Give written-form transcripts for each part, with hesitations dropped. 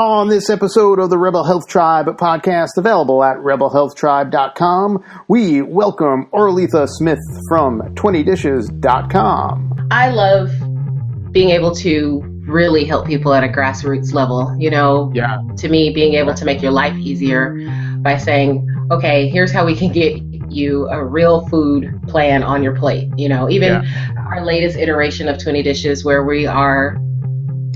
On this episode of the Rebel Health Tribe podcast, available at rebelhealthtribe.com, we welcome Orleatha Smith from 20dishes.com. I love being able to really help people at a grassroots level. To me, being able to make your life easier by saying, okay, here's how we can get you a real food plan on your plate. Our latest iteration of 20 Dishes, where we are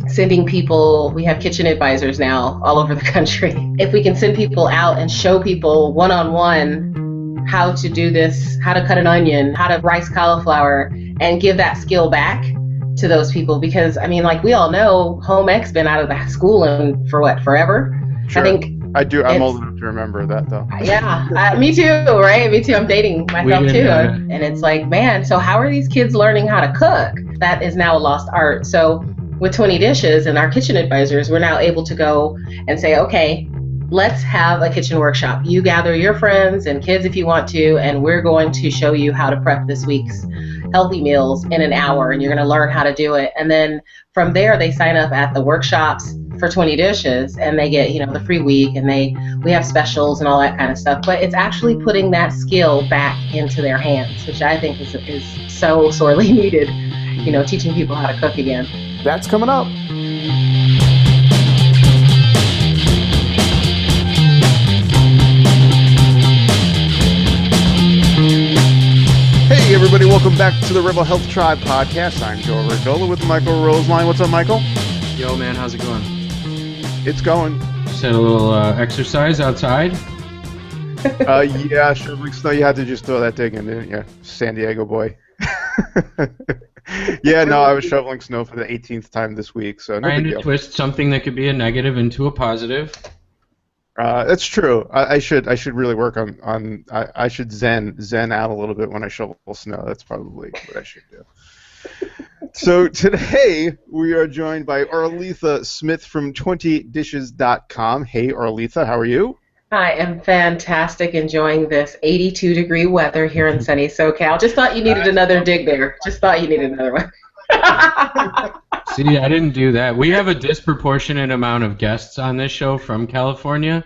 sending people, we have kitchen advisors now all over the country. If we can send people out and show people one-on-one how to do this, how to cut an onion, how to rice cauliflower, and give that skill back to those people. Because, we all know home ec's been out of the schooling for forever? Sure. I do. I'm old enough to remember that, though. Yeah, me too, right? Me too. I'm dating myself, too. And it's like, man, so how are these kids learning how to cook? That is now a lost art. So with 20 Dishes and our kitchen advisors, we're now able to go and say, okay, let's have a kitchen workshop. You gather your friends and kids if you want to, and we're going to show you how to prep this week's healthy meals in an hour, and you're going to learn how to do it. And then from there, they sign up at the workshops for 20 Dishes, and they get, the free week, and we have specials and all that kind of stuff. But it's actually putting that skill back into their hands, which I think is so sorely needed, teaching people how to cook again. That's coming up. Hey everybody, welcome back to the Rebel Health Tribe podcast. I'm Joe Rigola with Michael Roseline. What's up, Michael? Yo, man, how's it going? It's going. Just had a little exercise outside. Yeah, sure. So you had to just throw that dig in, didn't you? San Diego boy. Yeah, no, I was shoveling snow for the 18th time this week, so no big deal. Trying to twist something that could be a negative into a positive. That's true. I should really work on I should zen out a little bit when I shovel snow. That's probably what I should do. So today we are joined by Orleatha Smith from 20dishes.com. Hey Orleatha, how are you? I am fantastic, enjoying this 82-degree weather here in sunny SoCal. Just thought you needed another dig there. Just thought you needed another one. See, I didn't do that. We have a disproportionate amount of guests on this show from California,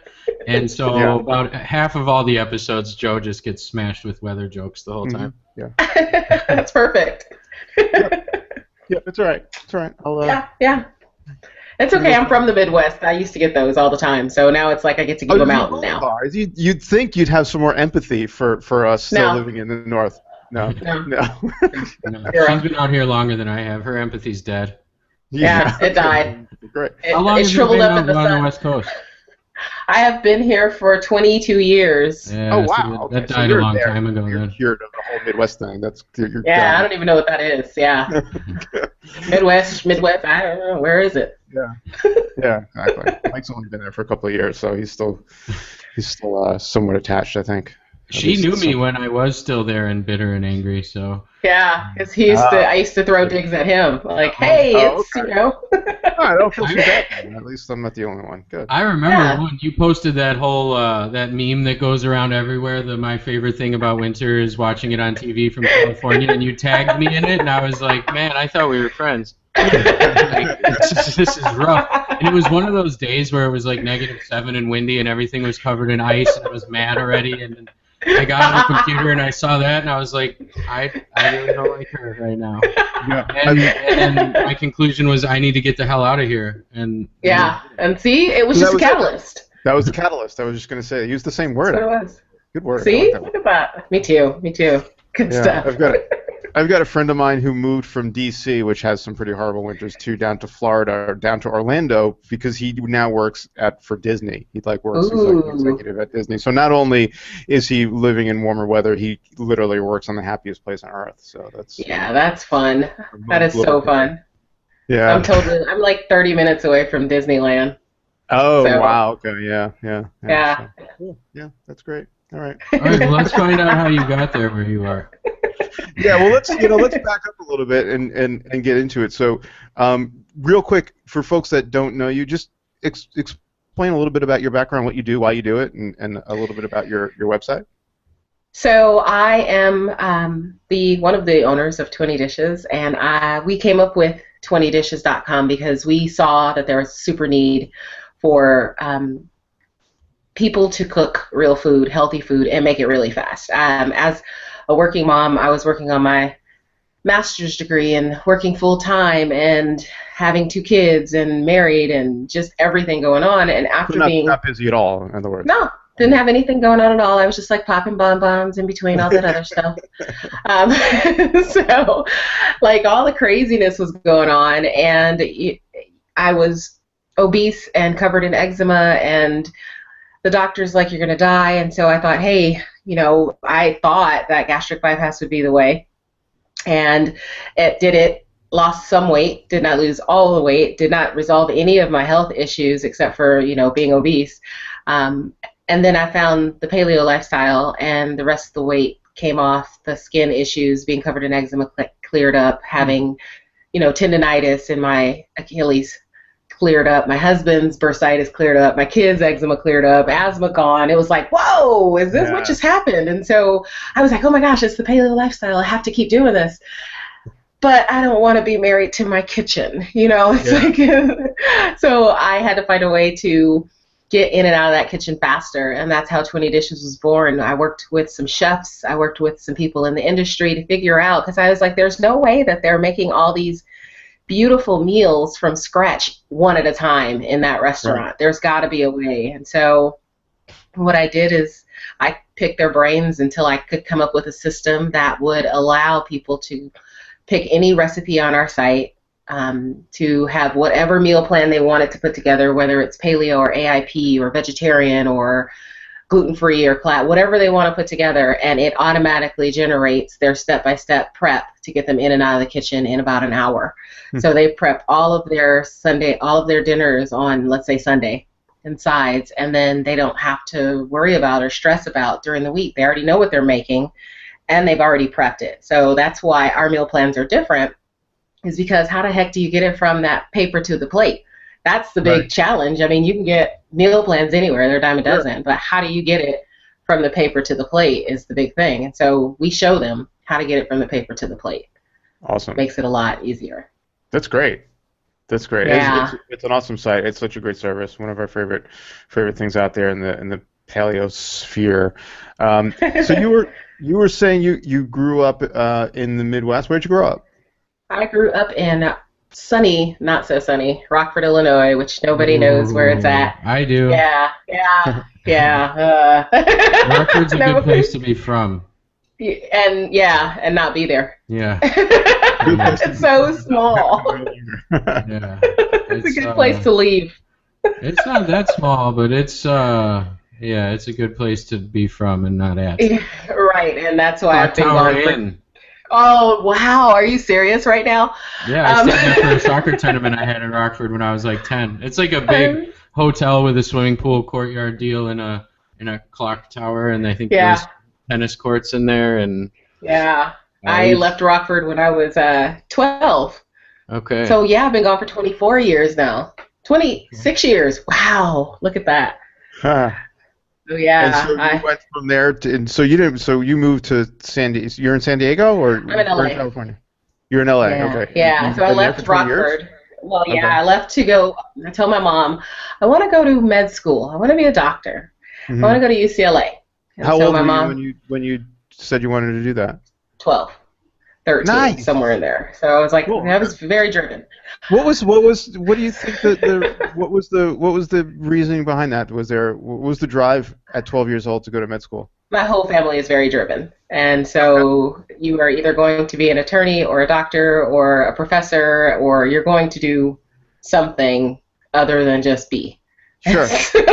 and so about half of all the episodes, Joe just gets smashed with weather jokes the whole time. Yeah. That's perfect. Yeah, it's all right. It's all right. Yeah. It's okay. I'm from the Midwest. I used to get those all the time, so now it's like I get to give them out now. You'd think you'd have some more empathy for us still living in the North. No. She's been out here longer than I have. Her empathy's dead. Yeah, it died. Great. How long have you been on the West Coast? I have been here for 22 years. Yeah, oh, wow. So that died a long time ago. You're cured of the whole Midwest thing. You're done. I don't even know what that is. Yeah. Midwest, I don't know. Where is it? Yeah, exactly. Mike's only been there for a couple of years, so he's still somewhat attached, I think. She knew me when I was still there and bitter and angry, so. Yeah, because I used to throw digs at him, like, hey, I don't feel too bad. At least I'm not the only one. Good. I remember when you posted that whole that meme that goes around everywhere. My favorite thing about winter is watching it on TV from California, and you tagged me in it, and I was like, man, I thought we were friends. This is rough. And it was one of those days where it was like -7 and windy, and everything was covered in ice, and I was mad already, and I got on the computer and I saw that and I was like, I really don't like her right now. Yeah. And my conclusion was I need to get the hell out of here. And see, it was just a catalyst. That was the catalyst. I was just going to say, use the same word. That's what it was. Good word. See, look at that. Me too. Good stuff. I've got a friend of mine who moved from D.C., which has some pretty horrible winters, down to Florida or down to Orlando because he now works for Disney. He works as an executive at Disney. So not only is he living in warmer weather, he literally works on the happiest place on earth. So that's fun. That is so fun. Yeah. I'm like 30 minutes away from Disneyland. Oh, wow. Okay. Yeah. Yeah. So, cool. Yeah, that's great. All right. All right. Well, let's find out how you got there where you are. Yeah, well, let's back up a little bit and get into it. So, real quick, for folks that don't know you, just explain a little bit about your background, what you do, why you do it, and a little bit about your website. So I am one of the owners of 20 Dishes, and we came up with 20dishes.com because we saw that there was super need for people to cook real food, healthy food, and make it really fast. As a working mom, I was working on my master's degree and working full time and having 2 kids and married and just everything going on. And after not busy at all, in other words. No, didn't have anything going on at all. I was just like popping bonbons in between all that other stuff. So like all the craziness was going on, and I was obese and covered in eczema, and the doctor's like, you're going to die. And so I thought, hey, I thought that gastric bypass would be the way. And it did it, lost some weight, did not lose all the weight, did not resolve any of my health issues except for, being obese. And then I found the paleo lifestyle, and the rest of the weight came off, the skin issues, being covered in eczema cleared up, having, tendinitis in my Achilles cleared up, my husband's bursitis cleared up, my kids' eczema cleared up, asthma gone. It was like, whoa, is this what just happened? And so I was like, oh my gosh, it's the paleo lifestyle. I have to keep doing this. But I don't want to be married to my kitchen, It's like, so I had to find a way to get in and out of that kitchen faster, and that's how 20 Dishes was born. I worked with some chefs. I worked with some people in the industry to figure out, because I was like, there's no way that they're making all these beautiful meals from scratch one at a time in that restaurant. Right. There's got to be a way. And so what I did is I picked their brains until I could come up with a system that would allow people to pick any recipe on our site, to have whatever meal plan they wanted to put together, whether it's paleo or AIP or vegetarian or gluten-free or whatever they want to put together, and it automatically generates their step-by-step prep to get them in and out of the kitchen in about an hour. So they prep all of their dinners on, let's say, Sunday and sides, and then they don't have to worry about or stress about during the week. They already know what they're making, and they've already prepped it. So that's why our meal plans are different, is because how the heck do you get it from that paper to the plate? That's the big challenge. I mean, you can get meal plans anywhere, they're a dime a dozen, but how do you get it from the paper to the plate is the big thing. And so we show them how to get it from the paper to the plate. Awesome. Makes it a lot easier. That's great. That's great. Yeah. It's an awesome site. It's such a great service. One of our favorite things out there in the paleo sphere. So you were saying you grew up in the Midwest. Where'd you grow up? I grew up in sunny, not so sunny, Rockford, Illinois, which nobody knows where it's at. I do. Yeah. Rockford's a good place to be from. And not be there. Yeah. It's so small. Yeah. It's a good place to leave. It's not that small, but it's it's a good place to be from and not at. Right, and that's why I've been gone. Oh, wow. Are you serious right now? Yeah, I stayed there for a soccer tournament I had in Rockford when I was like 10. It's like a big hotel with a swimming pool courtyard deal in a clock tower, and I think there's tennis courts in there. And I left Rockford when I was 12. Okay. So, I've been gone for 24 years now. 26 years. Wow. Look at that. Huh. So, and so you went from there so you moved to San Diego. You're in San Diego or I'm in LA. California? You're in LA, okay. Yeah, so I left Rockford. Well, okay. I left to go. I told my mom, I want to go to med school. I want to be a doctor. I want to go to UCLA. And how old were you when you said you wanted to do that? 12. 13, somewhere in there. So I was like, I was very driven. What do you think what was the reasoning behind that? What was the drive at 12 years old to go to med school? My whole family is very driven. And so you are either going to be an attorney or a doctor or a professor, or you're going to do something other than just be. Sure. So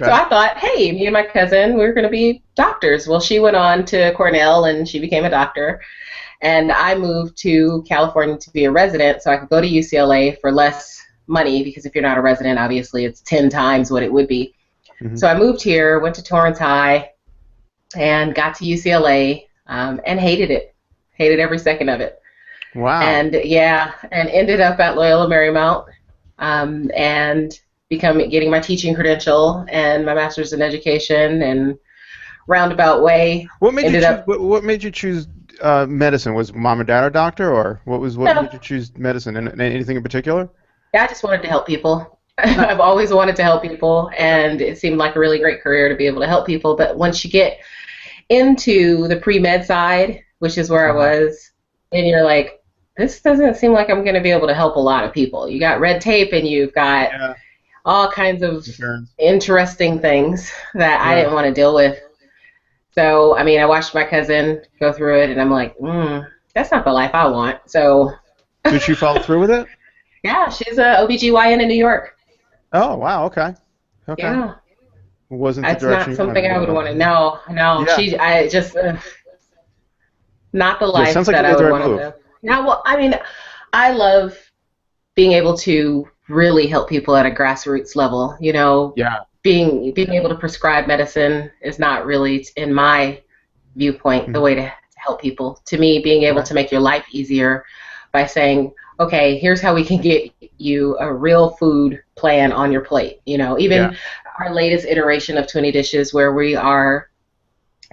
I thought, hey, me and my cousin, we're going to be doctors. Well, she went on to Cornell and she became a doctor. And I moved to California to be a resident so I could go to UCLA for less money, because if you're not a resident, obviously it's 10 times what it would be. So I moved here, went to Torrance High, and got to UCLA, and hated it. Hated every second of it. Wow. And ended up at Loyola Marymount, and getting my teaching credential and my master's in education, and roundabout way. What made you choose medicine? Was mom and dad a doctor, or what made you choose medicine? And anything in particular? Yeah, I just wanted to help people. I've always wanted to help people, and it seemed like a really great career to be able to help people. But once you get into the pre-med side, which is where I was, and you're like, this doesn't seem like I'm going to be able to help a lot of people. You got red tape, and you've got all kinds of interesting things that I didn't want to deal with. So, I mean, I watched my cousin go through it, and I'm like, that's not the life I want. So, did she follow through with it? Yeah, she's a OBGYN in New York. Oh, wow, okay. Yeah. Wasn't the That's direction not something I would want to know. No, Yeah. I just, not the life sounds like that you I made the would right want to move. live. Now, well, I mean, I love being able to really help people at a grassroots level. You know, being able to prescribe medicine is not really, in my viewpoint, the way to help people. To me, being able to make your life easier by saying, okay, here's how we can get you a real food plan on your plate. You know, even our latest iteration of 20 Dishes, where we are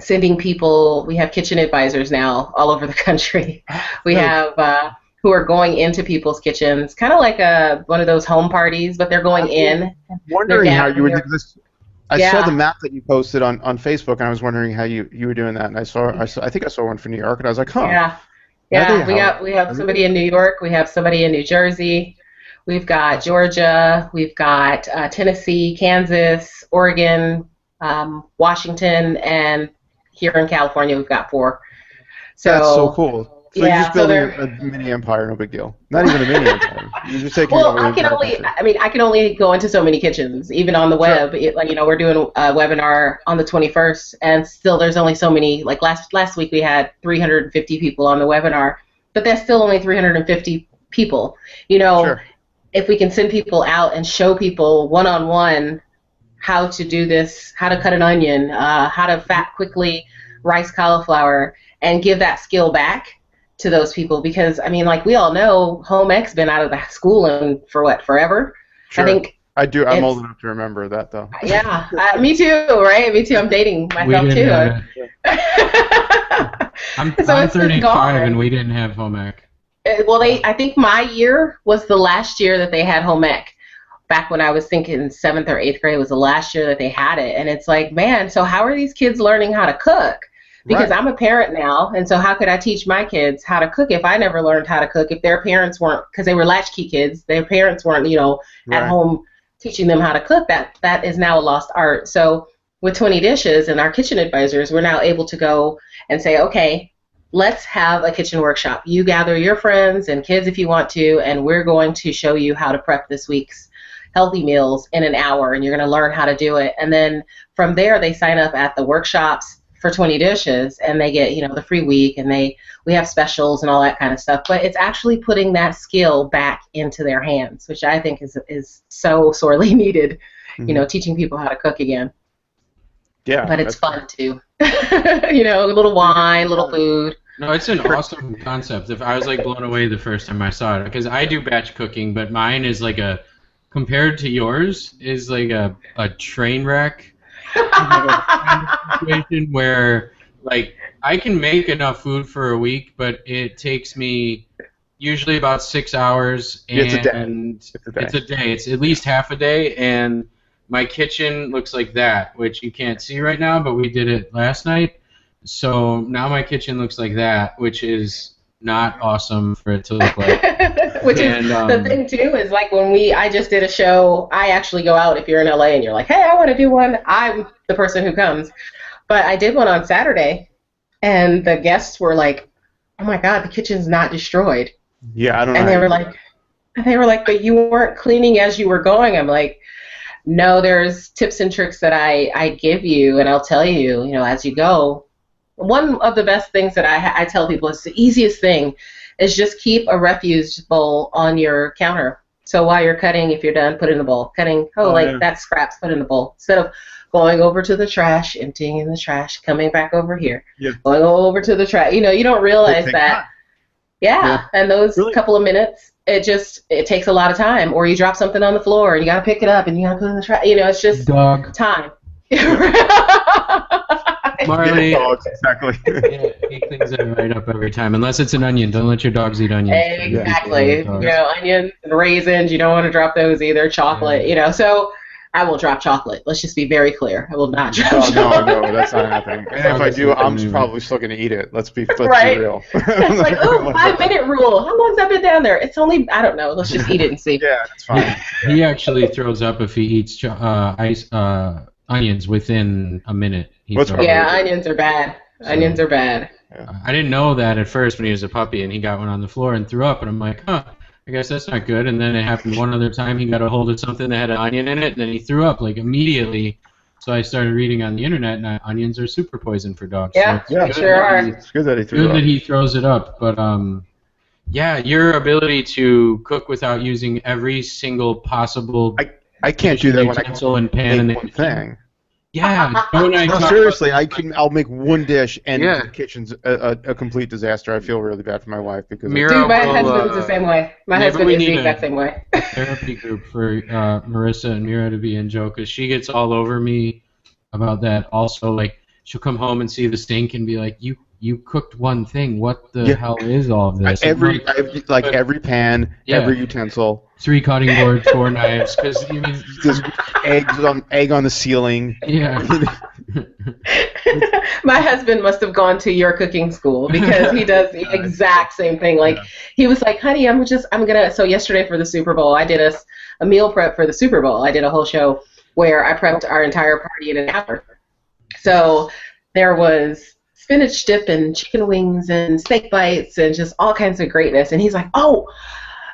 sending people, we have kitchen advisors now all over the country. We have who are going into people's kitchens, kind of like one of those home parties, but they're going in. Wondering how you would do this. I saw the map that you posted on Facebook, and I was wondering how you were doing that. And I think I saw one for New York, and I was like, huh. Yeah, we have somebody in New York, we have somebody in New Jersey, we've got Georgia, we've got Tennessee, Kansas, Oregon, Washington, and here in California we've got 4. So that's so cool. So you're just building so a mini empire, no big deal. Not even a mini empire. You're just taking well, over I can only go into so many kitchens, even on the web. Like, you know, we're doing a webinar on the 21st, and still there's only so many. Like last week we had 350 people on the webinar, but that's still only 350 people. You know, if we can send people out and show people one-on-one how to do this, how to cut an onion, how to fat quickly rice cauliflower, and give that skill back to those people, because I mean, like we all know, home ec's been out of the schooling for what, forever? Sure. I think I do. I'm old enough to remember that, though. Yeah, me too, right? Me too. I'm dating myself too. I'm 35, and we didn't have home ec. Well, I think my year was the last year that they had home ec. Back when I was thinking 7th or 8th grade was the last year that they had it, and it's like, man, so how are these kids learning how to cook? Because I'm a parent now, and so how could I teach my kids how to cook if I never learned how to cook, if their parents weren't, because they were latchkey kids, their parents weren't, you know, at home teaching them how to cook. That is now a lost art. So with 20 Dishes and our kitchen advisors, we're now able to go and say, okay, let's have a kitchen workshop. You gather your friends and kids if you want to, and we're going to show you how to prep this week's healthy meals in an hour, and you're going to learn how to do it. And then from there, they sign up at the workshops for 20 Dishes, and they get, you know, the free week, and we have specials and all that kind of stuff. But it's actually putting that skill back into their hands, which I think is so sorely needed. You know, teaching people how to cook again. Yeah, but it's fun too. You know, a little wine, a little food. No, it's an awesome concept. If I was like blown away the first time I saw it, because I do batch cooking, but mine is like compared to yours, is like a train wreck. Situation where, like, I can make enough food for a week, but it takes me usually about 6 hours, and it's a day. It's at least half a day, and my kitchen looks like that, which you can't see right now, but we did it last night. So now my kitchen looks like that, which is not awesome for it to look like. Which is the thing too, is like when I just did a show, I actually go out if you're in LA and you're like, hey, I want to do one, I'm the person who comes. But I did one on Saturday, and the guests were like, oh my God, the kitchen's not destroyed. Yeah, I don't know. And they were like, but you weren't cleaning as you were going. I'm like, no, there's tips and tricks that I give you, and I'll tell you, you know, as you go. One of the best things that I tell people is the easiest thing is just keep a refuse bowl on your counter. So while you're cutting, if you're done, put it in the bowl. Cutting, that's scraps, put it in the bowl. Instead of going over to the trash, emptying in the trash, coming back over here, going over to the trash. You know, you don't realize that. Yeah, and those couple of minutes, it takes a lot of time. Or you drop something on the floor, and you got to pick it up, and you got to put it in the trash. You know, it's just time. Marley. Exactly. Yeah, he cleans it right up every time, unless it's an onion. Don't let your dogs eat onions. Exactly. Onions and raisins. You don't want to drop those either. Chocolate. So I will drop chocolate. Let's just be very clear. I will not drop chocolate. No, that's not happening. And if I do, I'm probably still going to eat it. Let's be real. It's like, 5-minute rule. How long's that been down there? It's only, I don't know. Let's just eat it and see. Yeah, that's fine. He actually throws up if he eats onions within a minute. Onions are bad. Onions are bad. I didn't know that at first when he was a puppy, and he got one on the floor and threw up, and I'm like, I guess that's not good. And then it happened one other time. He got a hold of something that had an onion in it, and then he threw up like immediately. So I started reading on the internet, and onions are super poison for dogs. Yeah, so sure are. It's good that he threw up. Good that he throws it up, but your ability to cook without using every single possible I can't do that when utensil and pan in the one thing. Yeah, seriously, I'll make one dish and the kitchen's a complete disaster. I feel really bad for my wife because my husband's the same way. My husband is the exact same way. Therapy group for Marissa and Mira to be in, Joe, because she gets all over me about that. Also, like, she'll come home and see the sink and be like, "You cooked one thing. What the hell is all of this?" Every pan, every utensil. 3 cutting boards, 4 knives, because there's egg on the ceiling. Yeah. My husband must have gone to your cooking school because he does the exact same thing. Like he was like, "Honey, I'm gonna." So yesterday for the Super Bowl, I did a meal prep for the Super Bowl. I did a whole show where I prepped our entire party in an hour. So there was spinach dip and chicken wings and steak bites and just all kinds of greatness. And he's like, "Oh,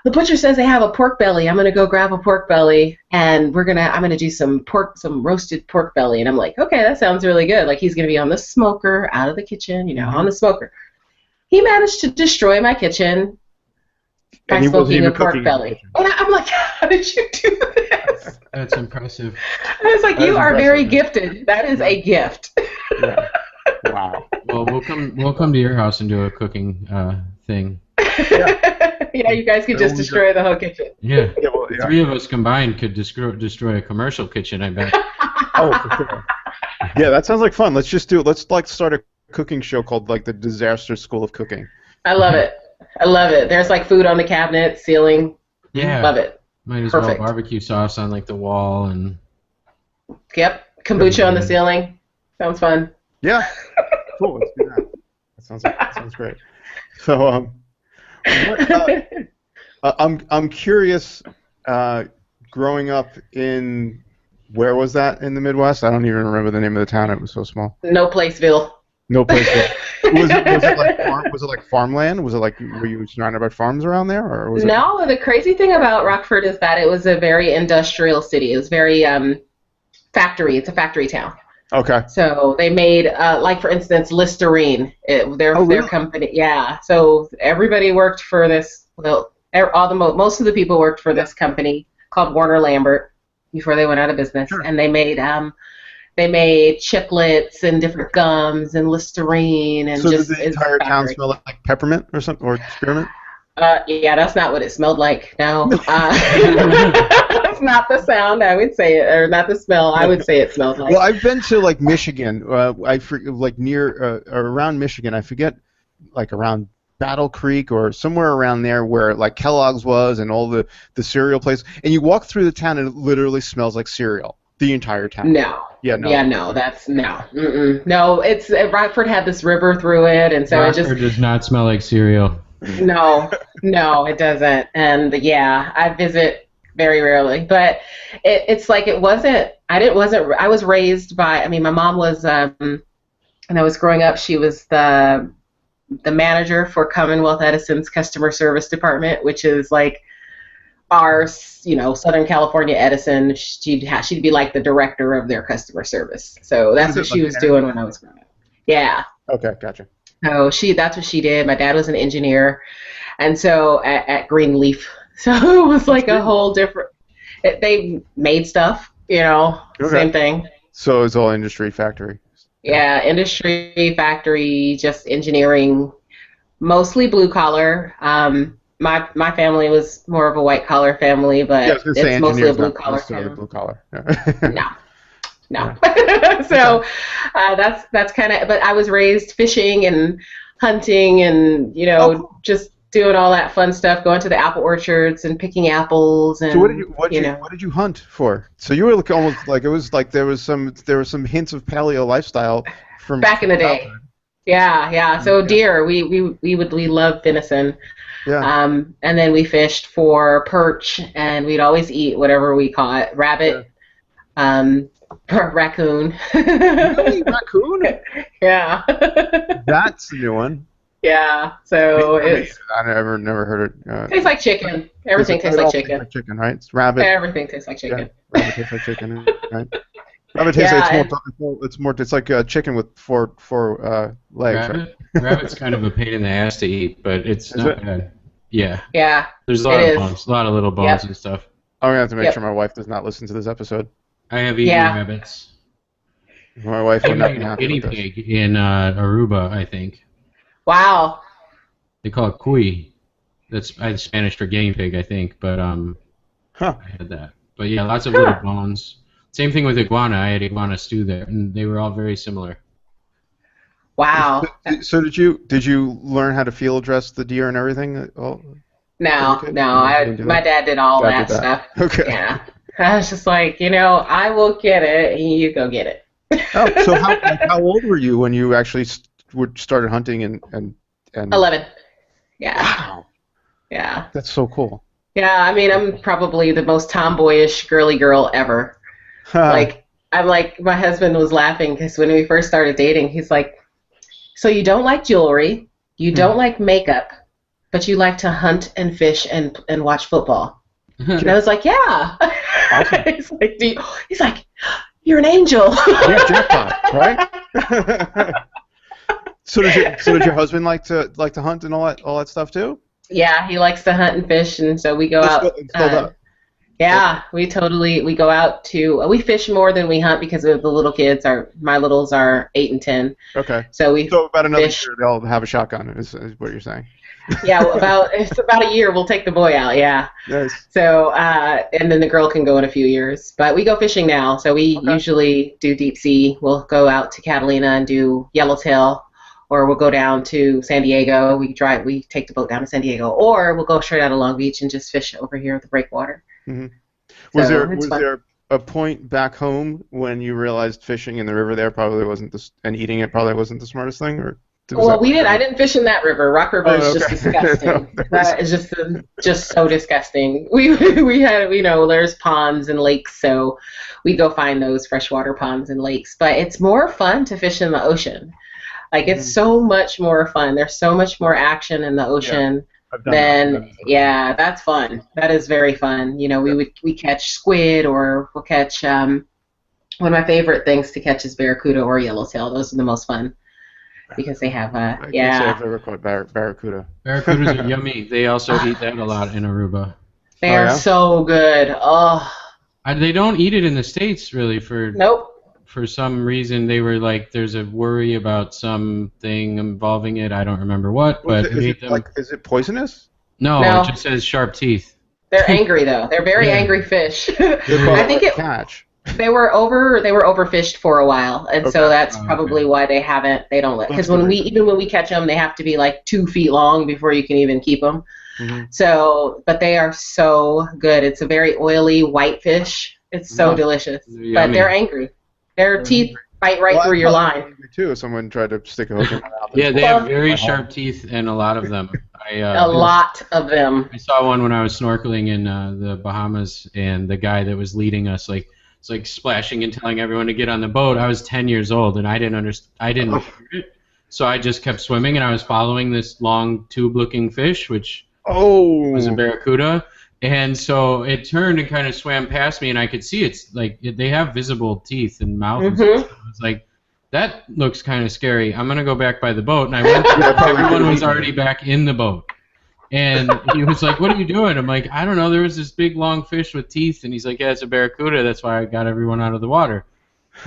the butcher says they have a pork belly. I'm gonna go grab a pork belly, and I'm gonna do some roasted pork belly." And I'm like, "Okay, that sounds really good." Like he's gonna be on the smoker, out of the kitchen, on the smoker. He managed to destroy my kitchen by smoking a pork belly. And I'm like, "How did you do this?" That's impressive. I was like, "You are very gifted. That is a gift." Yeah. Wow. Well, we'll come to your house and do a cooking thing. Yeah, you guys could just destroy the whole kitchen. Yeah. The 3 of us combined could destroy a commercial kitchen, I bet. Oh, for sure. Yeah, that sounds like fun. Let's just do it. Let's start a cooking show called the Disaster School of Cooking. I love it. There's food on the cabinet, ceiling. Yeah. Love it. Might as well barbecue sauce on the wall and. Yep. Kombucha on the ceiling. Sounds fun. Yeah. Cool. Let's do that. That sounds great. So I'm curious. Growing up in where was that in the Midwest? I don't even remember the name of the town. It was so small. No Placeville. No Placeville. Was it like farmland? Was it were you surrounded by farms around there, or was No, the crazy thing about Rockford is that it was a very industrial city. It was very factory. It's a factory town. Okay. So they made, for instance, Listerine. Their company. Yeah. So everybody worked for this. Well, most of the people worked for this company called Warner Lambert before they went out of business, and they made chiclets and different gums and Listerine and so just. So did the entire town smell like peppermint or something, or spearmint? Yeah, that's not what it smelled like. No. That's not the sound, I would say it, or not the smell. I would say it smelled like. Well, I've been to Michigan, near around Michigan. I forget, around Battle Creek or somewhere around there where Kellogg's was and all the cereal places. And you walk through the town and it literally smells like cereal. The entire town. No. Yeah, no. Yeah, no. That's no. Mm-mm. No, it's Rockford had this river through it, and so Rockford does not smell like cereal. No, it doesn't. And I visit very rarely, but it wasn't. I was raised by. I mean, my mom was. When I was growing up, she was the manager for Commonwealth Edison's customer service department, which is our, Southern California Edison. She'd be the director of their customer service. So that's what she was doing when I was growing up. Yeah. Okay, gotcha. So that's what she did. My dad was an engineer, and so at Greenleaf, so it was a whole different. They made stuff, same thing. So it's all industry factory. Yeah, industry factory, just engineering, mostly blue collar. My family was more of a white collar family, but it's mostly a blue collar family. Blue collar. No. No. So that's kind of. But I was raised fishing and hunting and just doing all that fun stuff, going to the apple orchards and picking apples. And so what did you hunt for? So you were almost like it was like there was some hints of paleo lifestyle from back in the day. Yeah. So deer, we love venison. Yeah. And then we fished for perch, and we'd always eat whatever we caught. Rabbit, raccoon. Really? Raccoon? Yeah. That's a new one. Yeah. So I never heard it. Tastes like chicken. Everything tastes like chicken. Like chicken, right? It's rabbit. Everything tastes like chicken. Yeah, rabbit tastes like chicken, right? Rabbit tastes like it's like chicken with four legs. Rabbit's kind of a pain in the ass to eat, but it's not bad. Yeah. Yeah. There's a lot of bones, a lot of little bones and stuff. I'm gonna have to make sure my wife does not listen to this episode. I have eaten rabbits. My wife would not be happy guinea with this. pig in Aruba, I think. Wow. They call it cuy. That's Spanish for guinea pig, I think, but I had that. But yeah, lots of little bones. Same thing with iguana. I had iguana stew there, and they were all very similar. Wow. So did you learn how to field dress the deer and everything? No. My dad did all that stuff. Okay. Yeah. I was just like, I will get it, and you go get it. Oh, so how old were you when you actually started hunting and 11. Yeah. Wow. Yeah. That's so cool. Yeah, I mean, I'm probably the most tomboyish girly girl ever. My husband was laughing because when we first started dating, he's like, so you don't like jewelry, you don't like makeup, but you like to hunt and fish and watch football. And I was like, yeah. Awesome. he's like, you're an angel. Yeah, jackpot, right? So does your husband like to hunt and all that stuff too? Yeah, he likes to hunt and fish, and so we go out. We go out we fish more than we hunt because of the little kids. My littles are 8 and 10. Okay. So about another year they'll have a shotgun. Is what you're saying? Yeah, it's about a year we'll take the boy out. Yeah. Nice. So and then the girl can go in a few years. But we go fishing now. So we usually do deep sea. We'll go out to Catalina and do yellowtail. Or we'll go down to San Diego. We take the boat down to San Diego, or we'll go straight out of Long Beach and just fish over here at the breakwater. Mm-hmm. Was there a point back home when you realized fishing in the river there probably wasn't and eating it probably wasn't the smartest thing, or? I didn't fish in that river. Rock River is just disgusting. That is just so disgusting. We had there's ponds and lakes, so we go find those freshwater ponds and lakes. But it's more fun to fish in the ocean. Like, it's so much more fun. There's so much more action in the ocean that's fun. That is very fun. We catch squid, or we'll catch one of my favorite things to catch is barracuda or yellowtail. Those are the most fun because they have I can't say I've ever caught barracuda. Barracudas are yummy. They also eat that a lot in Aruba. They are so good. Oh. They don't eat it in the States really Nope. For some reason, they were like, there's a worry about something involving it. I don't remember what, but is it poisonous? No, it just says sharp teeth. They're angry though. They're very angry fish. I think catch. They were overfished for a while, and so that's probably why they don't let. Because when we catch them, they have to be like 2 feet long before you can even keep them. Mm-hmm. So, but they are so good. It's a very oily white fish. It's so delicious, but they're angry. Their teeth bite right through your line. Too, if someone tried to stick a hook in my mouth. Yeah, they have very sharp teeth, and a lot of them. A lot of them. I saw one when I was snorkeling in the Bahamas, and the guy that was leading us, it's like splashing and telling everyone to get on the boat. I was 10 years old, and I didn't hear it, so I just kept swimming, and I was following this long tube-looking fish, which was a barracuda. And so it turned and kind of swam past me, and I could see it's like they have visible teeth and mouth. Mm-hmm. And stuff. I was like, that looks kind of scary. I'm going to go back by the boat. And I went everyone was already back in the boat. And he was like, what are you doing? I'm like, I don't know. There was this big, long fish with teeth. And he's like, yeah, it's a barracuda. That's why I got everyone out of the water.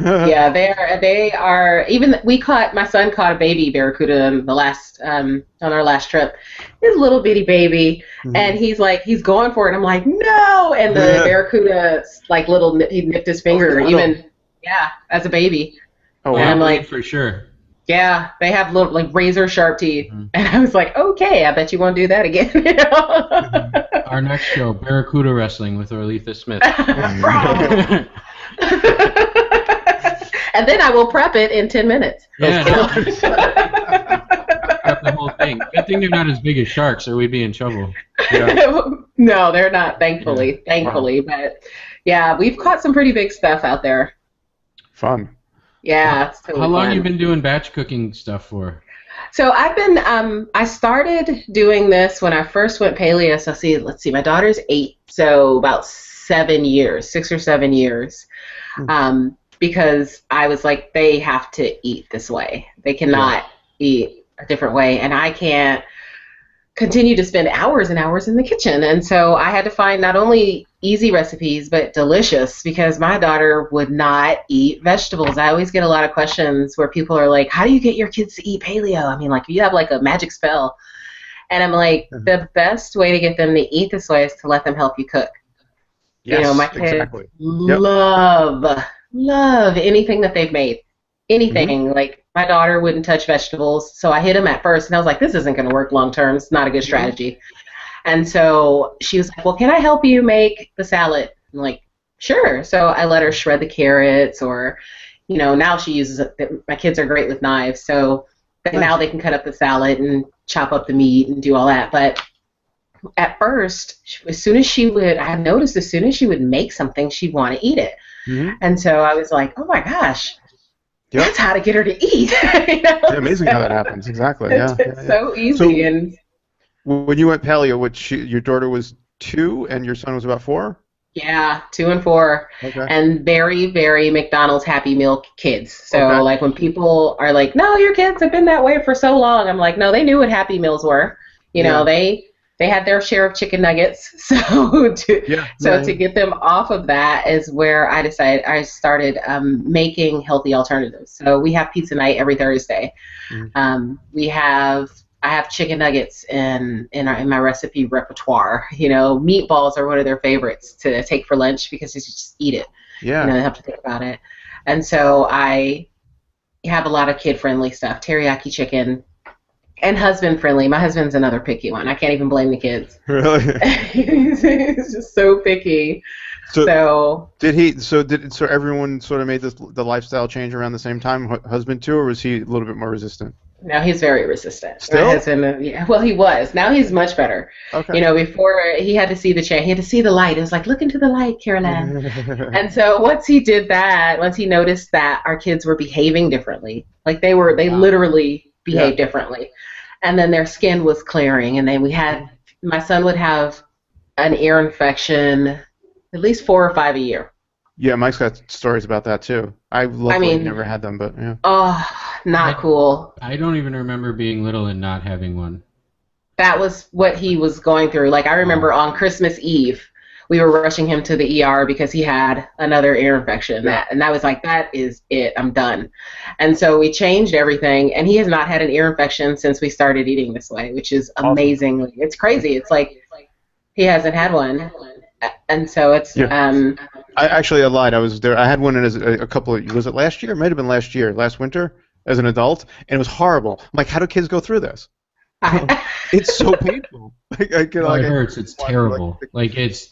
Yeah, they are. Even my son caught a baby barracuda on our last trip. His little bitty baby, and he's going for it. I'm like, no, and the barracuda he nipped his finger. Yeah, as a baby. Oh, and I'm like, for sure. Yeah, they have little like razor sharp teeth, and I was like, okay, I bet you won't do that again. You know? Our next show, Barracuda Wrestling with Orleatha Smith. And then I will prep it in 10 minutes. Yeah. Prep the whole thing. Good thing they're not as big as sharks, or we'd be in trouble. Yeah. No, they're not. Thankfully. Wow. But yeah, we've caught some pretty big stuff out there. Fun. Yeah. It's totally How long fun. you been doing batch cooking stuff for? So I've been, I started doing this when I first went paleo. So let's see, my daughter's 8, so about 7 years, 6 or 7 years, because I was like, they have to eat this way. They cannot eat a different way, and I can't continue to spend hours and hours in the kitchen. And so I had to find not only easy recipes, but delicious, because my daughter would not eat vegetables. I always get a lot of questions where people are like, how do you get your kids to eat paleo? I mean, like, you have like a magic spell. And I'm like, the best way to get them to eat this way is to let them help you cook. Yes, you know, my kids love anything that they've made. Anything. Like, my daughter wouldn't touch vegetables, so I hit them at first, and I was like, this isn't going to work long term. It's not a good strategy. And so she was like, well, can I help you make the salad? I'm like, sure. So I let her shred the carrots, or, you know, now she uses it. My kids are great with knives, so now they can cut up the salad and chop up the meat and do all that. But at first, as soon as she would make something, she'd want to eat it. And so I was like, oh my gosh. Yep. That's how to get her to eat. You know? Yeah, amazing how that happens. Exactly. It's so easy. So, and when you went paleo, your daughter was 2 and your son was about 4? Yeah, 2 and 4. Okay. And very, very McDonald's Happy Meal kids. So like when people are like, no, your kids have been that way for so long, I'm like, no, they knew what Happy Meals were. You know, they had their share of chicken nuggets. So to get them off of that is where I started making healthy alternatives. So we have pizza night every Thursday. I have chicken nuggets in my recipe repertoire. You know, meatballs are one of their favorites to take for lunch because you just eat it. Yeah. You know, they have to think about it. And so I have a lot of kid-friendly stuff, teriyaki chicken, and husband-friendly. My husband's another picky one. I can't even blame the kids. Really? He's just so picky. So everyone sort of made the lifestyle change around the same time, husband too, or was he a little bit more resistant? No, he's very resistant. Still? Well, he was. Now he's much better. Okay. You know, before he had to see the change. He had to see the light. It was like, look into the light, Caroline. And so once he did that, once he noticed that our kids were behaving differently, like they literally behaved differently. And then their skin was clearing, and then my son would have an ear infection at least 4 or 5 a year. Yeah, Mike's got stories about that too. I never had them, but yeah. Oh, not cool. I don't even remember being little and not having one. That was what he was going through. Like, I remember on Christmas Eve, we were rushing him to the ER because he had another ear infection. And I was like, that is it. I'm done. And so we changed everything, and he has not had an ear infection since we started eating this way, which is amazing. It's crazy. It's like he hasn't had one. And so it's... I lied. I was there. I had one was it last year? It might have been last winter, as an adult, and it was horrible. I'm like, how do kids go through this? It's so painful. It hurts. It's terrible. It's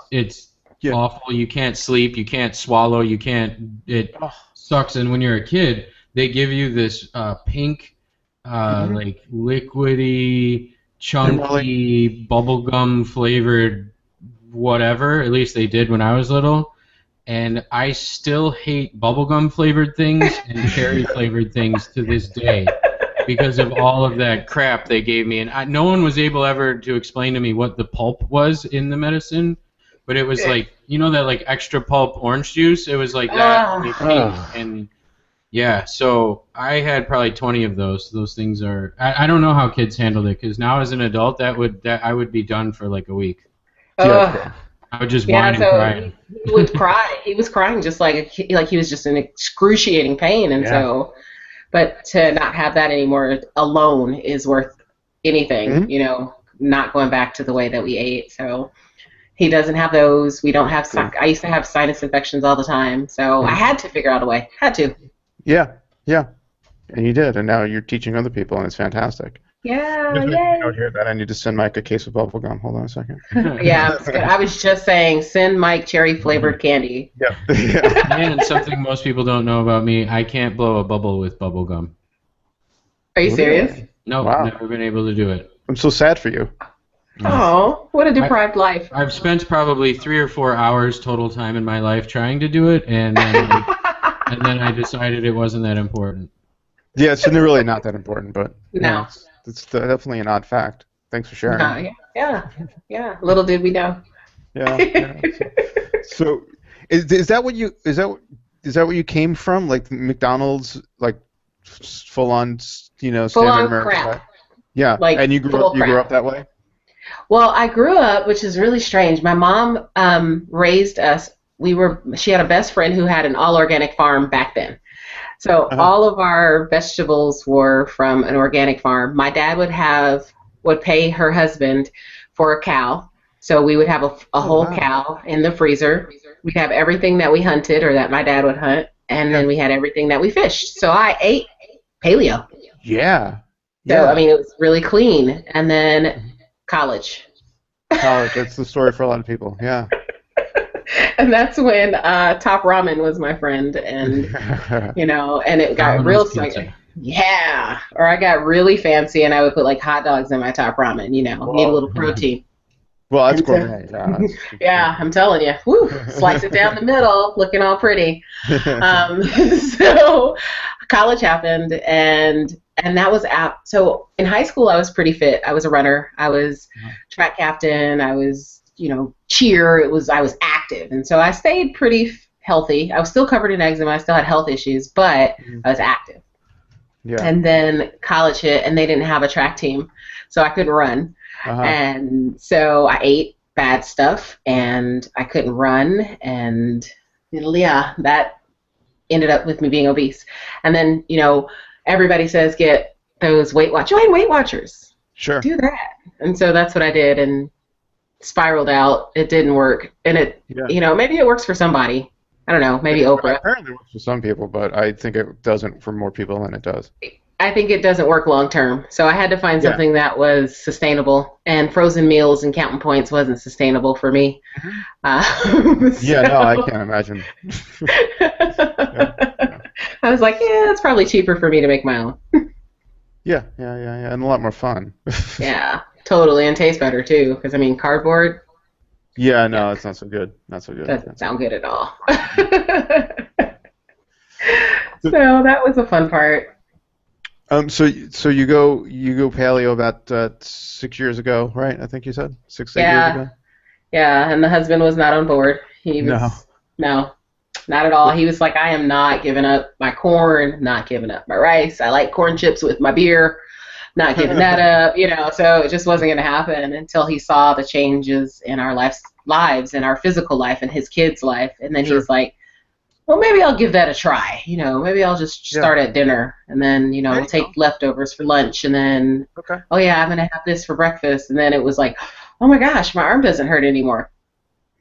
awful. You can't sleep. You can't swallow. You can't. It sucks. And when you're a kid, they give you this pink, like liquidy, chunky, bubblegum flavored whatever. At least they did when I was little. And I still hate bubblegum flavored things and cherry flavored things to this day, because of all of that crap they gave me. And no one was able ever to explain to me what the pulp was in the medicine, but it was like, you know, that like extra pulp orange juice? It was like that, only pink. And yeah, so I had probably 20 of those. Those things are, I don't know how kids handled it, because now as an adult, I would be done for like a week. I would just whine and cry. He would cry. He was crying just like he was just in excruciating pain. And so, but to not have that anymore alone is worth anything, you know, not going back to the way that we ate. So, He doesn't have those. We don't have. I used to have sinus infections all the time, so I had to figure out a way. Had to. Yeah, and you did, and now you're teaching other people, and it's fantastic. Yeah, yay! Out here that I need to send Mike a case of bubble gum. Hold on a second. Yeah, I was just saying, send Mike cherry flavored candy. Yeah. And something most people don't know about me: I can't blow a bubble with bubble gum. Are you serious? No, wow. Never been able to do it. I'm so sad for you. Oh, what a deprived life. I've spent probably 3 or 4 hours total time in my life trying to do it, and then I decided it wasn't that important. Yeah, it's really not that important, but no, it's definitely an odd fact. Thanks for sharing. Yeah. Little did we know. Yeah. So, is that what you came from? Like McDonald's, like full on, standard American crap. Yeah, like, and you grew up that way? Well, I grew up, which is really strange. My mom raised us. She had a best friend who had an all-organic farm back then. So all of our vegetables were from an organic farm. My dad would pay her husband for a cow. So we would have a whole cow in the freezer. We'd have everything that we hunted or that my dad would hunt, and then we had everything that we fished. So I ate paleo. Yeah. So, I mean, it was really clean. And then college. That's the story for a lot of people, yeah. And that's when Top Ramen was my friend, and and it got real fancy. Yeah, or I got really fancy, and I would put like hot dogs in my Top Ramen. Need a little protein. Well, that's gourmet. Yeah, I'm telling you. Woo, slice it down the middle, looking all pretty. So college happened, and that was out. So in high school, I was pretty fit. I was a runner. I was track captain. I was, cheer. I was active, and so I stayed pretty healthy. I was still covered in eczema. I still had health issues, but I was active. Yeah. And then college hit, and they didn't have a track team, so I couldn't run. And so I ate bad stuff, and I couldn't run, and that ended up with me being obese. And then, everybody says get those join Weight Watchers. Sure. Do that. And so that's what I did, and spiraled out. It didn't work, and maybe it works for somebody. I don't know, maybe Oprah. Apparently it works for some people, but I think it doesn't for more people than it does. I think it doesn't work long term. So I had to find something that was sustainable, and frozen meals and counting points wasn't sustainable for me. I can't imagine. I was like, it's probably cheaper for me to make my own. Yeah, and a lot more fun. Yeah, totally, and tastes better too, because cardboard. Yeah, no, it's not so good. Doesn't sound good at all. So that was a fun part. So you go paleo about 6 years ago, right? I think you said 6 years ago. Yeah, and the husband was not on board. He was no, not at all. He was like, I am not giving up my corn, not giving up my rice. I like corn chips with my beer, not giving that up. So it just wasn't going to happen until he saw the changes in our lives, in our physical life, and his kids' life, and then he was like, well, maybe I'll give that a try. Maybe I'll just start at dinner, and then, we'll take leftovers for lunch, and then, oh, yeah, I'm going to have this for breakfast. And then it was like, oh, my gosh, my arm doesn't hurt anymore.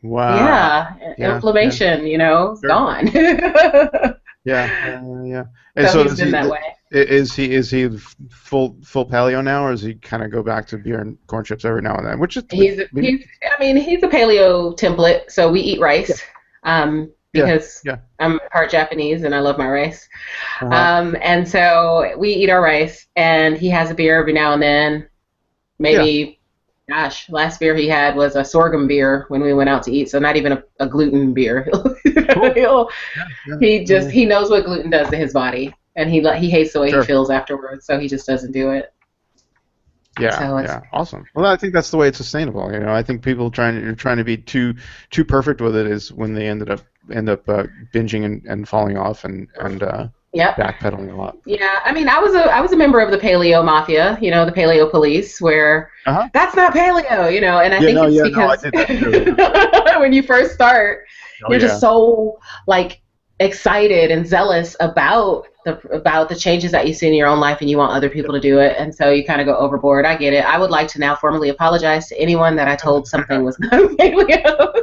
Wow. Yeah, inflammation, gone. Yeah. And so he's been that way. Is he full paleo now, or does he kind of go back to beer and corn chips every now and then? He's a paleo template, so we eat rice. Because I'm part Japanese and I love my rice. And so we eat our rice, and he has a beer every now and then. Maybe, last beer he had was a sorghum beer when we went out to eat, so not even a gluten beer. Cool. He knows what gluten does to his body, and he hates the way he feels afterwards, so he just doesn't do it. Awesome. Well, I think that's the way it's sustainable. I think people trying to be too perfect with it is when they end up binging and falling off and backpedaling a lot. Yeah, I was a member of the paleo mafia, the paleo police, where that's not paleo, and I think it's because I did that too. when you first start, you're just so like excited and zealous about the changes that you see in your own life, and you want other people to do it, and so you kind of go overboard. I get it. I would like to now formally apologize to anyone that I told something was not paleo.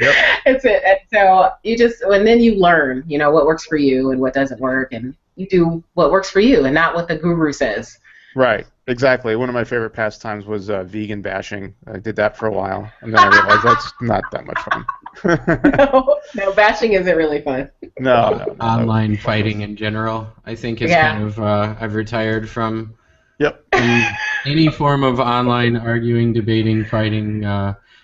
Yep. It's it. And so and then you learn, what works for you and what doesn't work, and you do what works for you and not what the guru says. Right. Exactly. One of my favorite pastimes was vegan bashing. I did that for a while, and then I realized that's not that much fun. No, bashing isn't really fun. No. Online fighting in general, I think, is kind of I've retired from. Yep. Any form of online arguing, debating, fighting.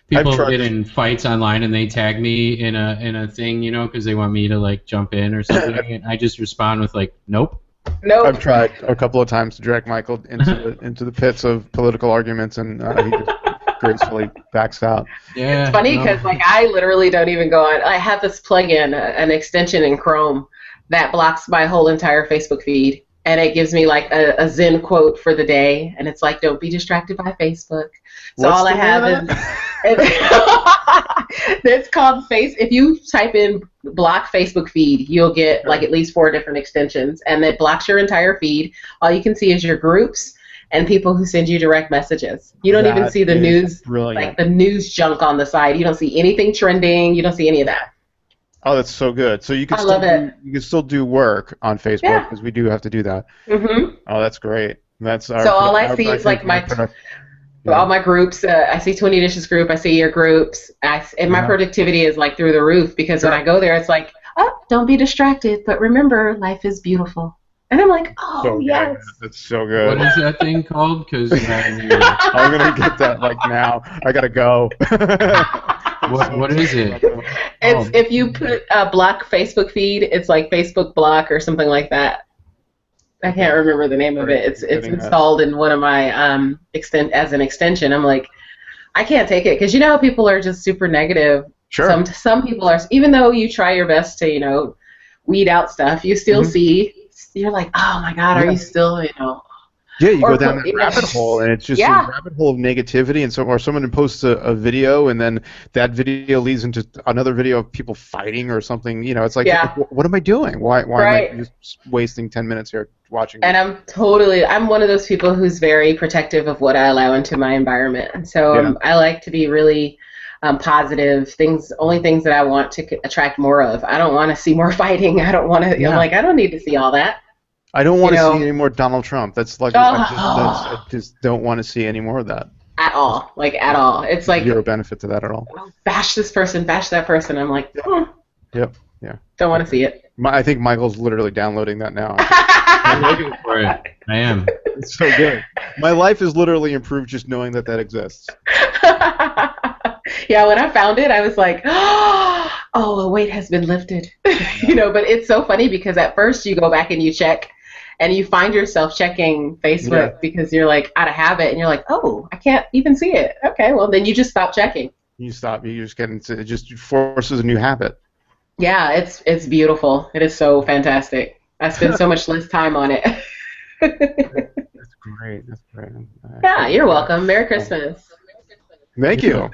People get in fights online and they tag me in a thing, because they want me to like jump in or something, and I just respond with like, nope. I've tried a couple of times to drag Michael into the pits of political arguments, and he just gracefully backs out. Yeah, it's funny because I literally don't even go on. I have this plugin, an extension in Chrome that blocks my whole entire Facebook feed, and it gives me like a Zen quote for the day, and it's like, don't be distracted by Facebook. So all I have is it's called Face. If you type in block Facebook feed, you'll get like at least 4 different extensions, and it blocks your entire feed. All you can see is your groups and people who send you direct messages. You don't even see the news, like the news junk on the side. You don't see anything trending. You don't see any of that. Oh, that's so good. So you can still do work on Facebook, because we do have to do that. Mm-hmm. Oh, that's great. All I see is like all my groups. I see 20 Dishes group. I see your groups. And my productivity is like through the roof, because when I go there, it's like, oh, don't be distracted, but remember, life is beautiful. And I'm like, oh, so yes. That's so good. What is that thing called? Because I'm going to get that like now. I got to go. What is it? It's if you put block Facebook feed, it's like Facebook block or something like that. I can't remember the name of it. It's installed in one of my as an extension. I'm like, I can't take it, because how people are just super negative. Sure. Some people are, even though you try your best to weed out stuff, you still see. You're like, oh my God, are you still Yeah, you go down that rabbit hole, and it's just a rabbit hole of negativity, and or someone posts a video, and then that video leads into another video of people fighting or something. It's like, what am I doing? Why am I just wasting 10 minutes here watching? And I'm one of those people who's very protective of what I allow into my environment, and so I like to be really positive. Only things that I want to attract more of. I don't want to see more fighting. I don't want to. I'm like, I don't need to see all that. I don't want to see any more Donald Trump. That's like I just don't want to see any more of that. At all. It's like zero benefit to that at all. Bash this person, bash that person. I'm like, Yep. Yeah. Don't want to see it. I think Michael's literally downloading that now. I'm looking for it. I am. It's so good. My life is literally improved just knowing that exists. Yeah, when I found it, I was like, oh, a weight has been lifted. But it's so funny, because at first you go back and you check, and you find yourself checking Facebook because you're like out of habit, and you're like, oh, I can't even see it. Okay, well then you just stop checking. You just get into it. Just forces a new habit. Yeah, it's beautiful. It is so fantastic. I spend so much less time on it. That's great. Yeah, you're welcome. Merry Christmas. Thank you.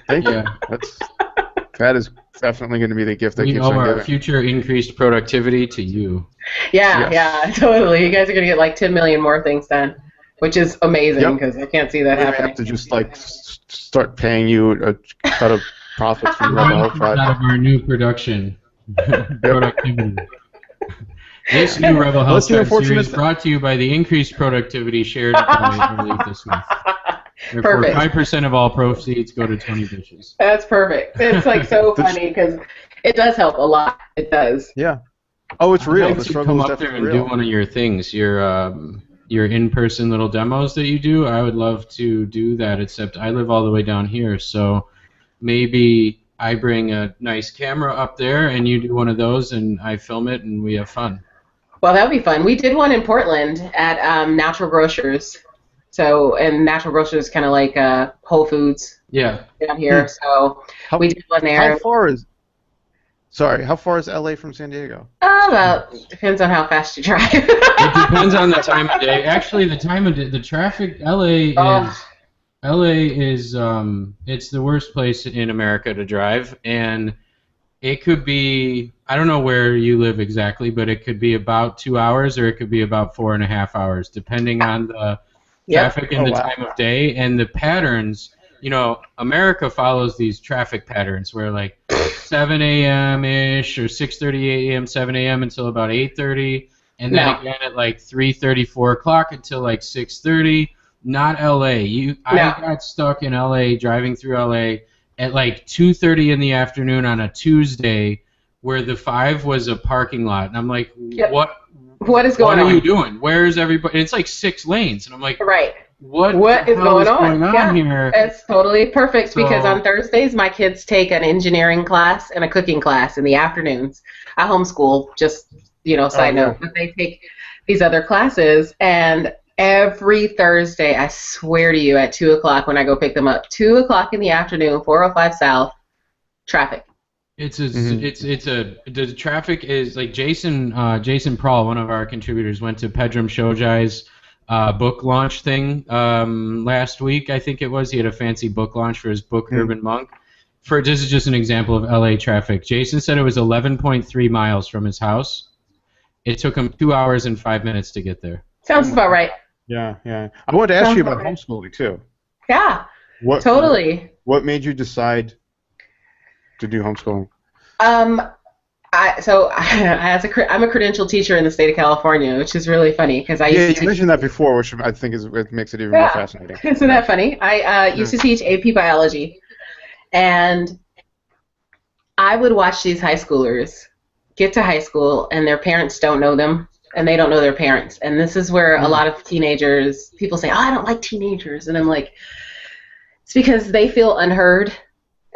That is definitely going to be the gift that keeps on giving. Our future increased productivity to you. Yeah, totally. You guys are going to get like 10 million more things done, which is amazing, because I can't see that happening. I have to just like start paying you a cut of profits from Rebel Health Tribe. Out of our new production. Productivity. This new Rebel Health Tribe series brought to you by the increased productivity shared by Orleatha Smith. Therefore, 5% of all proceeds go to 20 Dishes. That's perfect. It's like so funny, because it does help a lot. It does. Yeah. Oh, it's real. The struggle come up there and do one of your things, your in-person little demos that you do. I would love to do that, except I live all the way down here, so maybe I bring a nice camera up there and you do one of those and I film it and we have fun. Well, that would be fun. We did one in Portland at Natural Grocers. So, and Natural Grocers is kind of like Whole Foods down here. So we did one there. How far is LA from San Diego? Depends on how fast you drive. It depends on the time of day. Actually, the time of day, the traffic, LA is it's the worst place in America to drive, and it could be, I don't know where you live exactly, but it could be about 2 hours or it could be about 4.5 hours, depending on the traffic and the time of day and the patterns. You know, America follows these traffic patterns where like 7 a.m.-ish or 6:30 a.m., 7 a.m. until about 8:30, and then again at like 3:30, 4 o'clock until like 6:30. Not L.A. I got stuck in L.A. driving through L.A. at like 2:30 in the afternoon on a Tuesday, where the 5 was a parking lot, and I'm like, what is going on? What are you doing? Where is everybody? And it's like 6 lanes, and I'm like, what is going on here? It's totally perfect because on Thursdays my kids take an engineering class and a cooking class in the afternoons. I homeschool, just side note, but they take these other classes, and every Thursday, I swear to you, at 2 o'clock when I go pick them up, 2 o'clock in the afternoon, 405 South, traffic. The traffic is like Jason Prawl, one of our contributors, went to Pedram Shojai's book launch thing last week, I think it was. He had a fancy book launch for his book, Urban Monk. This is just an example of LA traffic. Jason said it was 11.3 miles from his house. It took him 2 hours and 5 minutes to get there. Sounds about right. Yeah. I wanted to ask you about homeschooling too. Yeah, totally. What made you decide to do homeschooling? I'm a credentialed teacher in the state of California, which is really funny because you mentioned that before, which I think it makes it even more fascinating. Isn't that funny? I used to teach AP biology, and I would watch these high schoolers get to high school, and their parents don't know them. And they don't know their parents. And this is where a lot of teenagers, people say, I don't like teenagers. And I'm like, it's because they feel unheard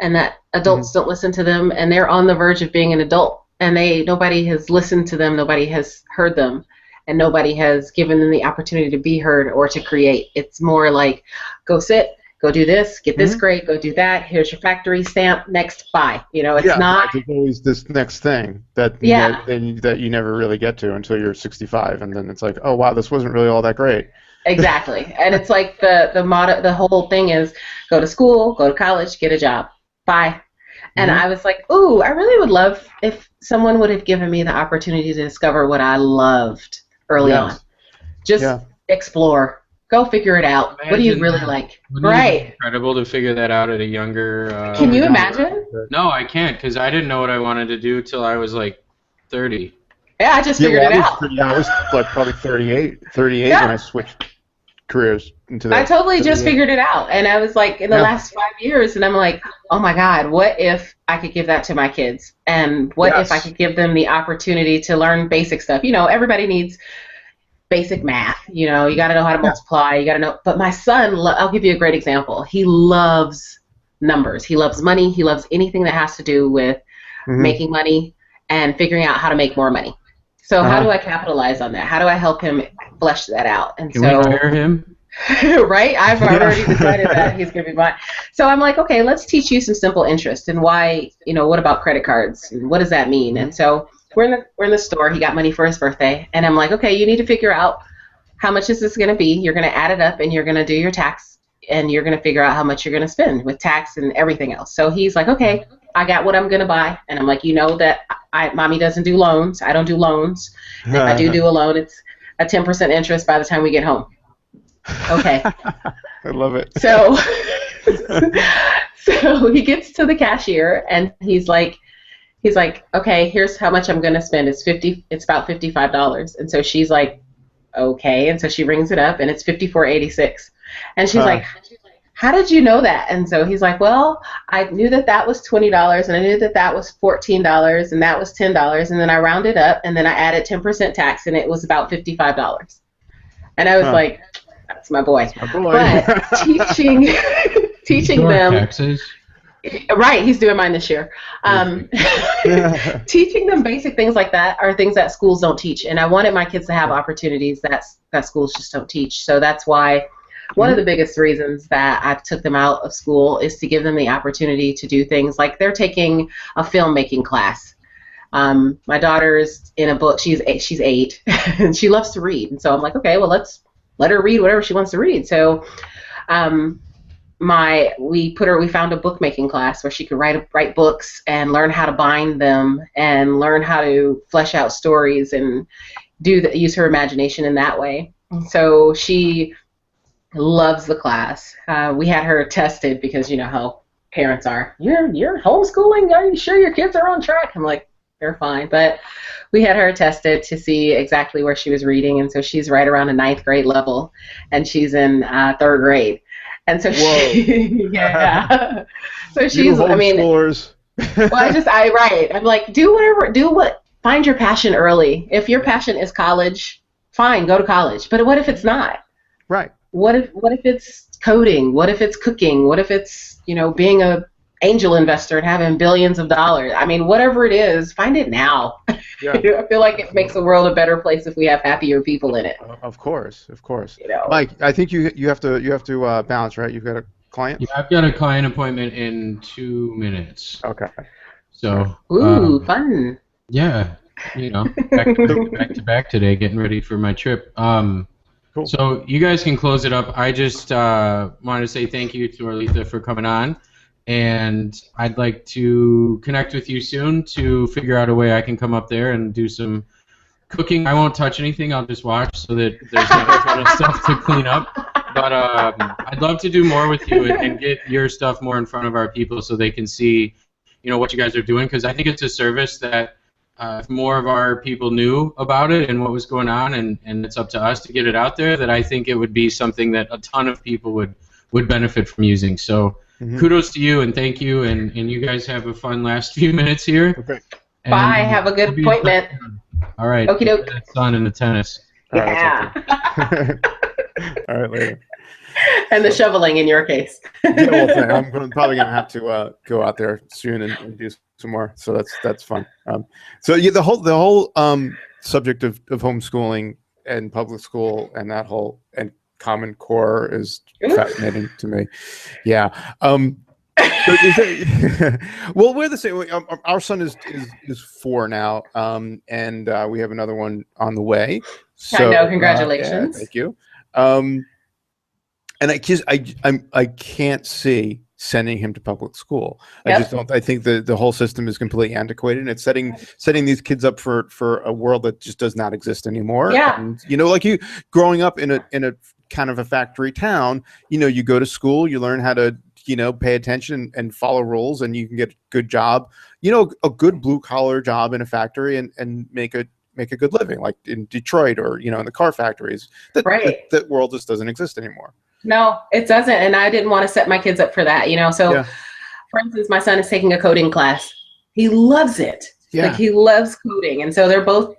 and that adults don't listen to them, and they're on the verge of being an adult. And nobody has listened to them, nobody has heard them, and nobody has given them the opportunity to be heard or to create. It's more like, go sit, go do this, get this grade, go do that, here's your factory stamp, next, bye. It's not... There's always this next thing that you never really get to until you're 65, and then it's like, oh, wow, this wasn't really all that great. Exactly. And it's like the whole thing is go to school, go to college, get a job, bye. And I was like, ooh, I really would love if someone would have given me the opportunity to discover what I loved early on. Just explore. Go figure it out. What do you really like? Right. Incredible to figure that out at a younger... Can you imagine? No, I can't, because I didn't know what I wanted to do till I was like 30. Yeah, I just figured it out. I was like probably 38 when I switched careers into that. I totally just figured it out. And I was like, in the last 5 years, and I'm like, oh my God, what if I could give that to my kids? And what if I could give them the opportunity to learn basic stuff? Everybody needs... basic math, you got to know how to multiply, you got to know. But my son, I'll give you a great example. He loves numbers. He loves money. He loves anything that has to do with making money and figuring out how to make more money. So how do I capitalize on that? How do I help him flesh that out? And Can we hire him? Right? I've already decided that he's going to be mine. So I'm like, okay, let's teach you some simple interest. And why, what about credit cards? And what does that mean? And so we're in the store. He got money for his birthday. And I'm like, okay, you need to figure out how much is this going to be. You're going to add it up, and you're going to do your tax, and you're going to figure out how much you're going to spend with tax and everything else. So he's like, okay, I got what I'm going to buy. And I'm like, that Mommy doesn't do loans. I don't do loans. And if I do a loan, it's a 10% interest by the time we get home. Okay. I love it. So he gets to the cashier, and he's like, okay, here's how much I'm going to spend. It's about $55. And so she's like, okay. And so she rings it up, and it's $54.86. And she's like, how did you know that? And so he's like, well, I knew that was $20, and I knew that was $14, and that was $10, and then I rounded up, and then I added 10% tax, and it was about $55. And I was like, that's my boy. That's my boy. But teaching them... Taxes. Right, he's doing mine this year. Teaching them basic things like that are things that schools don't teach, and I wanted my kids to have opportunities that schools just don't teach. So that's why one of the biggest reasons that I took them out of school is to give them the opportunity to do things like they're taking a filmmaking class. My daughter's in a book. She's 8, and she loves to read, and so I'm like, okay, well, let's let her read whatever she wants to read. So we found a bookmaking class where she could write books and learn how to bind them and learn how to flesh out stories and use her imagination in that way. So she loves the class. We had her tested because you know how parents are. You're homeschooling? Are you sure your kids are on track? I'm like, they're fine. But we had her tested to see exactly where she was reading, and so she's right around a 9th grade level, and she's in 3rd grade. And so she, yeah. So she's, I mean, right. I'm like, find your passion early. If your passion is college, fine, go to college. But what if it's not? Right. What if it's coding? What if it's cooking? What if it's, being a angel investor and having billions of dollars? I mean, whatever it is, find it now. Yeah. I feel like it makes the world a better place if we have happier people in it. Of course. Mike, I think you have to bounce, right? You've got a client? Yeah, I've got a client appointment in 2 minutes. Okay. So. Fun. Yeah. Back to back today, getting ready for my trip. Cool. So you guys can close it up. I just wanted to say thank you to Orleatha for coming on. And I'd like to connect with you soon to figure out a way I can come up there and do some cooking. I won't touch anything. I'll just watch so that there's not a ton of stuff to clean up. But I'd love to do more with you and get your stuff more in front of our people so they can see, what you guys are doing. Because I think it's a service that if more of our people knew about it and what was going on, and it's up to us to get it out there, that I think it would be something that a ton of people would benefit from using. So. Mm-hmm. Kudos to you and thank you, and you guys have a fun last few minutes here. Okay. Bye. Have a good appointment. All right. Okie doke. Sun in the tennis. Yeah. All right, later. And the shoveling in your case. Yeah, well, I'm probably gonna have to go out there soon and do some more. So that's fun. So yeah, the whole subject of homeschooling and public school and that whole and Common Core is fascinating to me. Yeah. Well, we're the same. Our son is 4 now, and we have another one on the way. So, I know. Congratulations. Yeah, thank you. And I can't see sending him to public school. Yep. I just don't. I think the whole system is completely antiquated, and it's setting these kids up for a world that just does not exist anymore. Yeah. And, like you growing up in a kind of a factory town, you go to school, you learn how to pay attention and follow rules, and you can get a good job, a good blue collar job in a factory and make a good living, like in Detroit or in the car factories. That world just doesn't exist anymore. No, it doesn't, and I didn't want to set my kids up for that. So yeah. For instance, my son is taking a coding class. He loves it. Yeah. Like he loves coding, and so they're both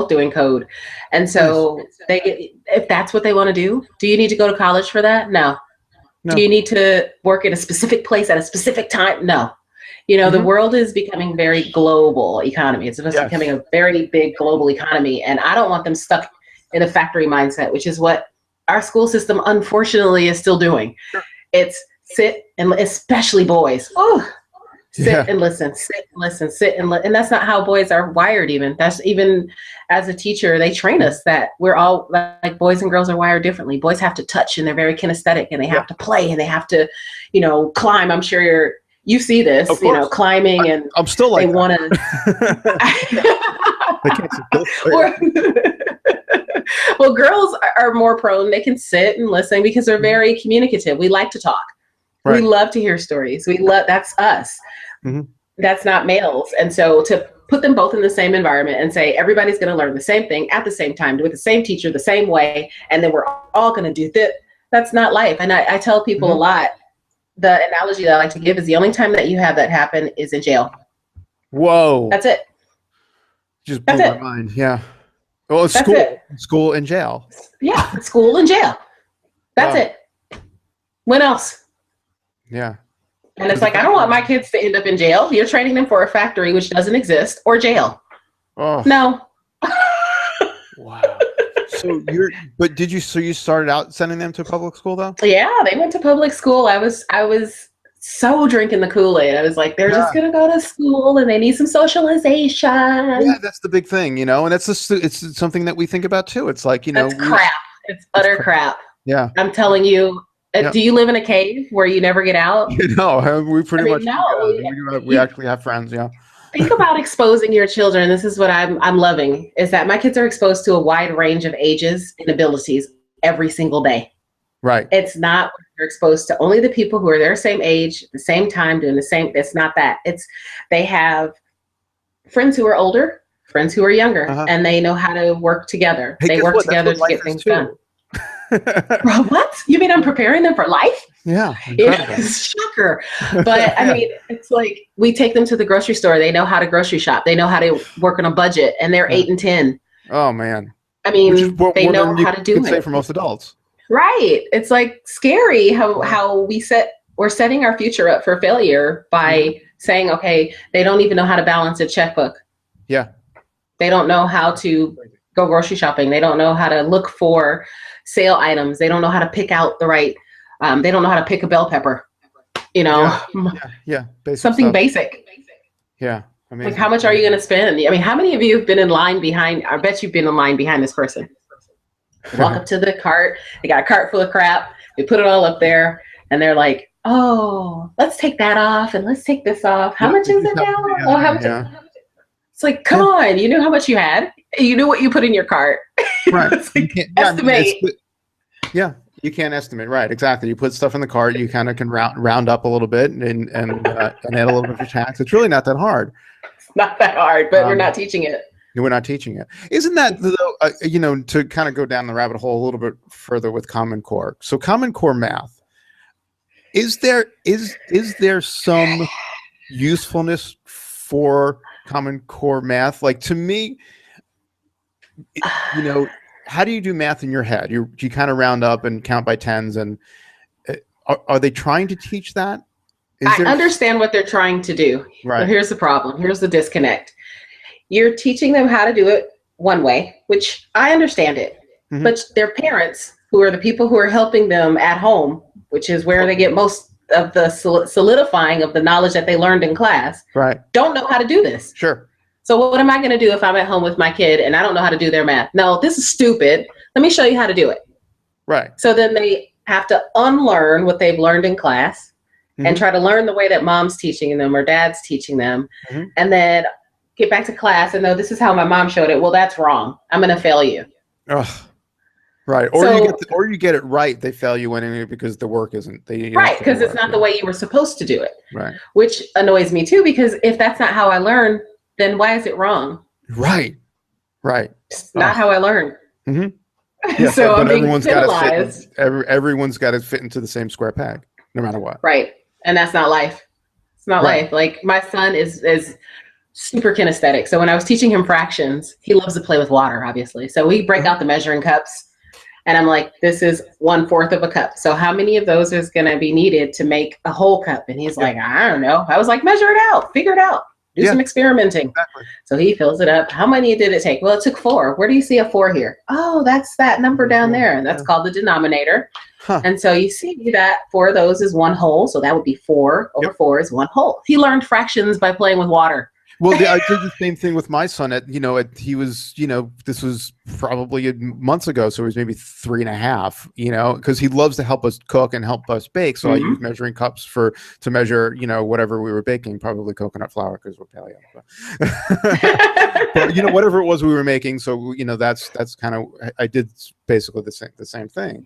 doing code, and so if that's what they want to do you need to go to college for that? No. Do you need to work in a specific place at a specific time? No. The world is becoming very global economy. It's becoming a very big global economy, and I don't want them stuck in a factory mindset, which is what our school system unfortunately is still doing. Sure. It's sit and especially boys. Sit and listen, sit and listen, sit and listen. And that's not how boys are wired even. That's even as a teacher, they train us that we're all like boys and girls are wired differently. Boys have to touch and they're very kinesthetic and they have to play and they have to, climb. I'm sure you see this, climbing and I'm still like they want to. Well, girls are more prone. They can sit and listen because they're very communicative. We like to talk. Right. We love to hear stories. That's us. Mm-hmm. That's not males. And so to put them both in the same environment and say, everybody's going to learn the same thing at the same time with the same teacher, the same way, and then we're all going to do that. That's not life. And I tell people a lot, the analogy that I like to give is the only time that you have that happen is in jail. Whoa. That's it. Just blew my mind. Yeah. Well, it's school and jail. Yeah. School and jail. That's it. When else? Yeah. And it's like, I don't want my kids to end up in jail. You're training them for a factory which doesn't exist or jail. Oh. No. Wow. But you started out sending them to public school though? Yeah, they went to public school. I was so drinking the Kool-Aid. I was like, they're just going to go to school and they need some socialization. Yeah, that's the big thing, and it's something that we think about too. It's like, That's crap. It's utter crap. Yeah. I'm telling you, Do you live in a cave where you never get out? No, we pretty much no. We actually have friends. Yeah. Think about exposing your children. This is what I'm loving, is that my kids are exposed to a wide range of ages and abilities every single day. Right. It's not you're exposed to only the people who are their same age, the same time, doing the same. It's not that. It's they have friends who are older, friends who are younger, and they know how to work together. They work together to get things done. Bro, what? You mean I'm preparing them for life? Yeah. Shocker. But I mean, it's like we take them to the grocery store. They know how to grocery shop. They know how to work on a budget, and they're 8 and 10. Oh man. I mean, they know how to do it. Say for most adults. Right. It's like scary how we're setting our future up for failure by saying, okay, they don't even know how to balance a checkbook. Yeah. They don't know how to go grocery shopping. They don't know how to look for sale items. They don't know how to pick out the right, they don't know how to pick a bell pepper, Yeah. Something basic. Yeah. I mean, like, how much are you going to spend? I mean, how many of you have been in line behind, I bet you've been in line behind this person. Walk up to the cart. They got a cart full of crap. They put it all up there and they're like, oh, let's take that off and let's take this off. How much is it now? Oh, how much? It's like, come on, you knew how much you had. You knew what you put in your cart. Right. Like, estimate. You can't estimate. Right. Exactly. You put stuff in the cart. You kind of can round up a little bit and add a little bit of tax. It's really not that hard. It's not that hard, but we're not teaching it. We're not teaching it. Isn't that, though, to kind of go down the rabbit hole a little bit further with Common Core. So Common Core math, is there some usefulness for Common Core math? Like, to me, how do you do math in your head? You kind of round up and count by tens, and are they trying to teach that? I understand what they're trying to do. Right. But here's the problem. Here's the disconnect. You're teaching them how to do it one way, which I understand it. Mm-hmm. But their parents, who are the people who are helping them at home, which is where they get most of the solidifying of the knowledge that they learned in class, right, don't know how to do this. Sure. So what am I going to do if I'm at home with my kid and I don't know how to do their math? No, this is stupid. Let me show you how to do it. Right. So then they have to unlearn what they've learned in class and try to learn the way that mom's teaching them or dad's teaching them. And then get back to class and know this is how my mom showed it. Well, that's wrong. I'm going to fail you. Ugh. Right. Or you get it right. They fail you anyway because the work isn't. Right. Because it's not the way you were supposed to do it. Right. Which annoys me too, because if that's not how I learn, then why is it wrong? Right. Right. It's not how I learn. Yeah, so I'm being everyone's penalized. Everyone's got to fit into the same square peg, no matter what. Right. And that's not life. It's not life. Like, my son is super kinesthetic. So when I was teaching him fractions, he loves to play with water, obviously. So we break out the measuring cups and I'm like, this is 1/4 of a cup. So how many of those is going to be needed to make a whole cup? And he's like, I don't know. I was like, measure it out, figure it out, do some experimenting. Exactly. So he fills it up. How many did it take? Well, it took 4. Where do you see a 4 here? Oh, that's that number down there. And that's called the denominator. And so you see that 4 of those is 1 whole. So that would be 4 over 4 is 1 whole. He learned fractions by playing with water. Well, I did the same thing with my son. He was, this was probably months ago, so he was maybe 3.5. Because he loves to help us cook and help us bake. So I use measuring cups to measure, whatever we were baking, probably coconut flour because we're paleo. But whatever it was we were making. So that's kind of, I did basically the same thing,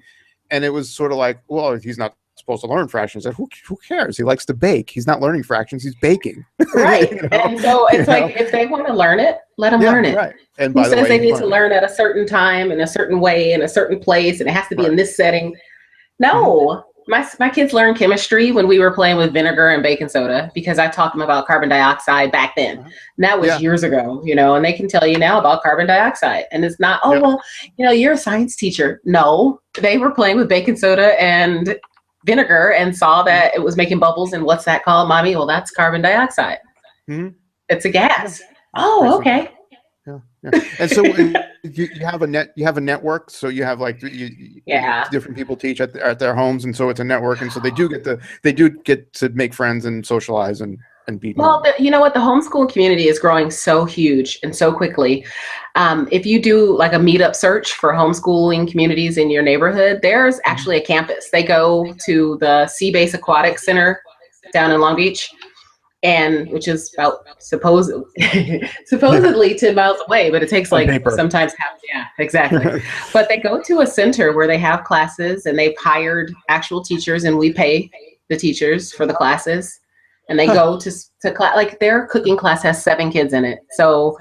and it was sort of like, well, if he's not supposed to learn fractions, who cares? He likes to bake. He's not learning fractions. He's baking. Right. And so it's like, if they want to learn it, let them learn it. Right. And who says they need to learn at a certain time, in a certain way, in a certain place, and it has to be in this setting? No. My kids learned chemistry when we were playing with vinegar and baking soda, because I taught them about carbon dioxide back then. And that was years ago, and they can tell you now about carbon dioxide. And it's not, well, you're a science teacher. No, they were playing with baking soda and vinegar and saw that it was making bubbles. And what's that called, Mommy? Well, that's carbon dioxide. It's a gas. Oh, okay. Yeah. And so you have a network. So you have different people teach at their homes, and so it's a network. And so they do get to make friends and socialize and and beaten Well, up. you know what? The homeschool community is growing so huge and so quickly. If you do like a meetup search for homeschooling communities in your neighborhood, there's actually a campus. They go to the Seabase Aquatic Center down in Long Beach, and which is about supposedly 10 miles away, but it takes like sometimes half. Yeah, exactly. But they go to a center where they have classes, and they've hired actual teachers, and we pay the teachers for the classes. And they go to class, like their cooking class has 7 kids in it. So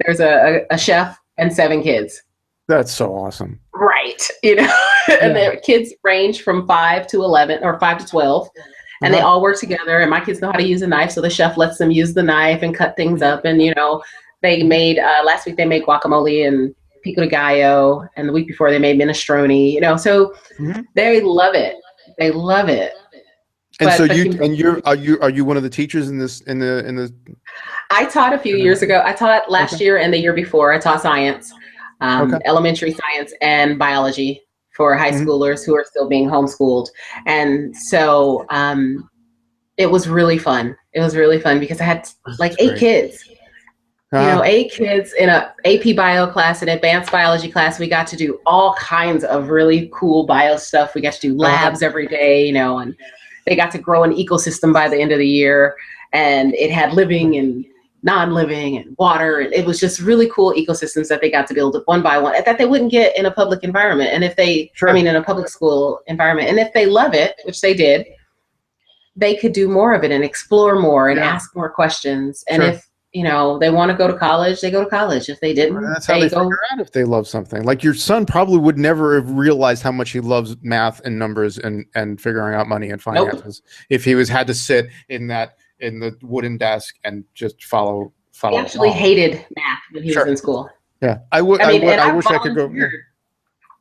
there's a chef and 7 kids. That's so awesome. Right. You know, and their kids range from 5 to 11 or 5 to 12. And they all work together. And my kids know how to use a knife. So the chef lets them use the knife and cut things up. And, you know, they made, last week they made guacamole and pico de gallo. And the week before they made minestrone, you know, so they love it. They love it. And so are you one of the teachers in the I taught a few years ago. I taught last year and the year before. I taught science, elementary science and biology for high schoolers who are still being homeschooled. And so it was really fun. It was really fun because I had like 8 kids. You know, 8 kids in a AP bio class, an advanced biology class. We got to do all kinds of really cool bio stuff. We got to do labs every day, you know, and they got to grow an ecosystem by the end of the year, and it had living and non-living and water. And it was just really cool ecosystems that they got to build one by one that they wouldn't get in a public environment. And if they, in a public school environment, and if they love it, which they did, they could do more of it and explore more and ask more questions. And if, you know, they want to go to college, they go to college. If they didn't, that's how they figure out if they love something. Like your son probably would never have realized how much he loves math and numbers and figuring out money and finances if he had to sit in the wooden desk and just follow. He actually hated math when he was in school. Yeah, I wish I could go.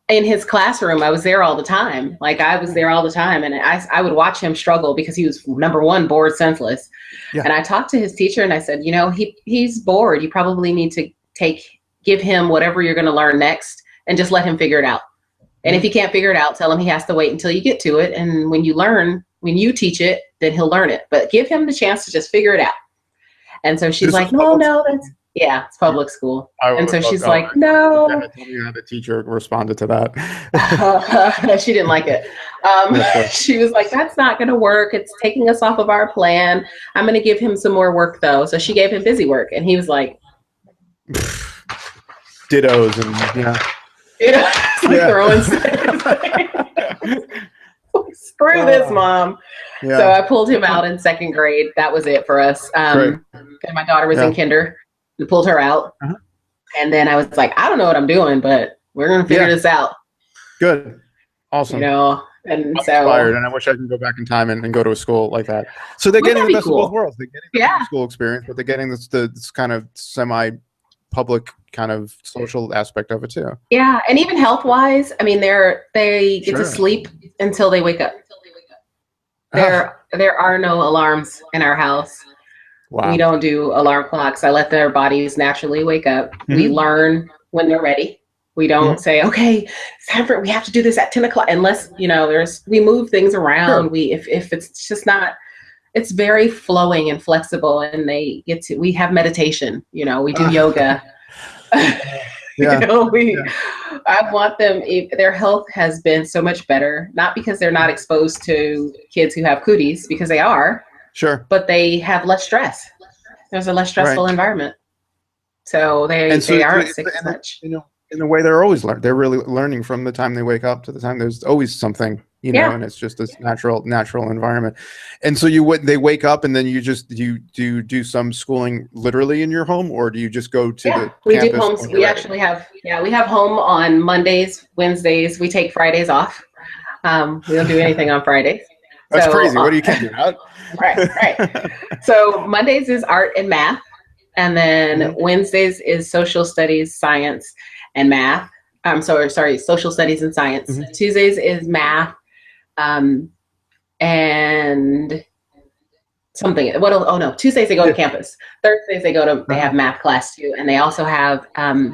In his classroom, I was there all the time. Like I was there all the time, and I would watch him struggle because he was, number one, bored senseless. Yeah. And I talked to his teacher and I said, you know, he's bored. You probably need to give him whatever you're going to learn next and just let him figure it out. And if he can't figure it out, tell him he has to wait until you get to it. And when you teach it, then he'll learn it. But give him the chance to just figure it out. And so she's like, no, it's public school. And so she's like, no. Tell me how the teacher responded to that. She didn't like it. She was like, that's not going to work. It's taking us off of our plan. I'm going to give him some more work, though. So she gave him busy work. And he was like, dittos. And throwing screw this, Mom. Yeah. So I pulled him out in 2nd grade. That was it for us. And my daughter was in kinder. We pulled her out. And then I was like, I don't know what I'm doing, but we're going to figure this out. Good. Awesome. You know, and I'm inspired, and I wish I could go back in time and go to a school like that. So they're getting the best of both worlds. They're getting the school experience, but they're getting this kind of semi-public kind of social aspect of it too. Yeah, and even health-wise, I mean, they get to sleep until they wake up. There are no alarms in our house. Wow. We don't do alarm clocks. I let their bodies naturally wake up. We learn when they're ready. We don't say, okay, we have to do this at 10 o'clock, unless, you know, we move things around. If it's just not, it's very flowing and flexible, and we have meditation, you know, we do yoga. You know, I want them, their health has been so much better, not because they're not exposed to kids who have cooties, because they are. Sure. But they have less stress. There's a less stressful environment. So they aren't sick as much. You know, in the way they're always learning. They're really learning from the time they wake up to the time there's always something, you know, and it's just this natural environment. And so they wake up and then you do some schooling literally in your home, or do you just go to the we campus? Do homes. We actually have, we have home on Mondays, Wednesdays. We take Fridays off. We don't do anything on Fridays. That's crazy. What do you can't do that? Right. So Mondays is art and math. And then Wednesdays is social studies, science, and math. Social studies and science. Tuesdays is math, and something. Tuesdays they go to campus. Thursdays they have math class too, and they also have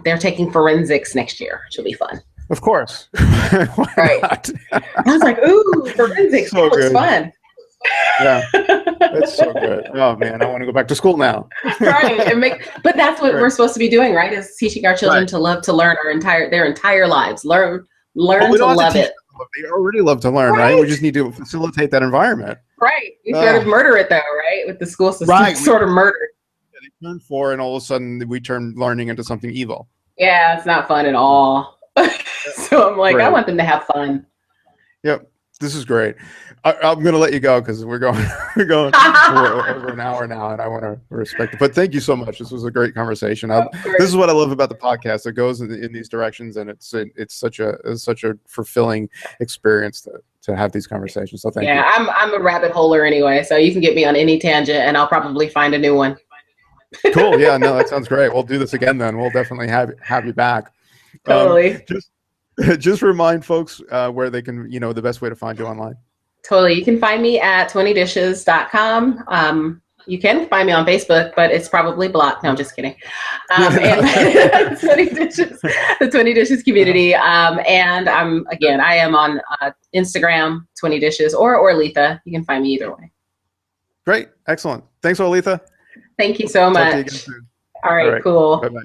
they're taking forensics next year, which will be fun. Of course. Right. I was like, ooh, forensics, that looks fun. Yeah, that's so good. Oh man, I want to go back to school now. Right, but that's what we're supposed to be doing, right? Is teaching our children to love to learn their entire lives. Learn to love it. They already love to learn, right? We just need to facilitate that environment. Right. We sort of murder it though, right? With the school system, sort of murder. Yeah, they turn 4, and all of a sudden we turn learning into something evil. Yeah, it's not fun at all. So I'm like, I want them to have fun. Yep. This is great. I'm going to let you go because we're going over an hour now, and I want to respect it. But thank you so much. This was a great conversation. This is what I love about the podcast. It goes in these directions, and it's such a fulfilling experience to have these conversations. So thank you. Yeah, I'm a rabbit holer anyway, so you can get me on any tangent, and I'll probably find a new one. Cool. Yeah. No, that sounds great. We'll do this again then. We'll definitely have you back. Totally. Just remind folks where they can, the best way to find you online. Totally. You can find me at 20dishes.com. You can find me on Facebook, but it's probably blocked. No, I'm just kidding. And 20 Dishes, the 20 Dishes community. And I am on Instagram, 20 Dishes, or Orleatha. You can find me either way. Great. Excellent. Thanks, Orleatha. Thank you so much. Talk to you again soon. All right. Cool. Bye-bye.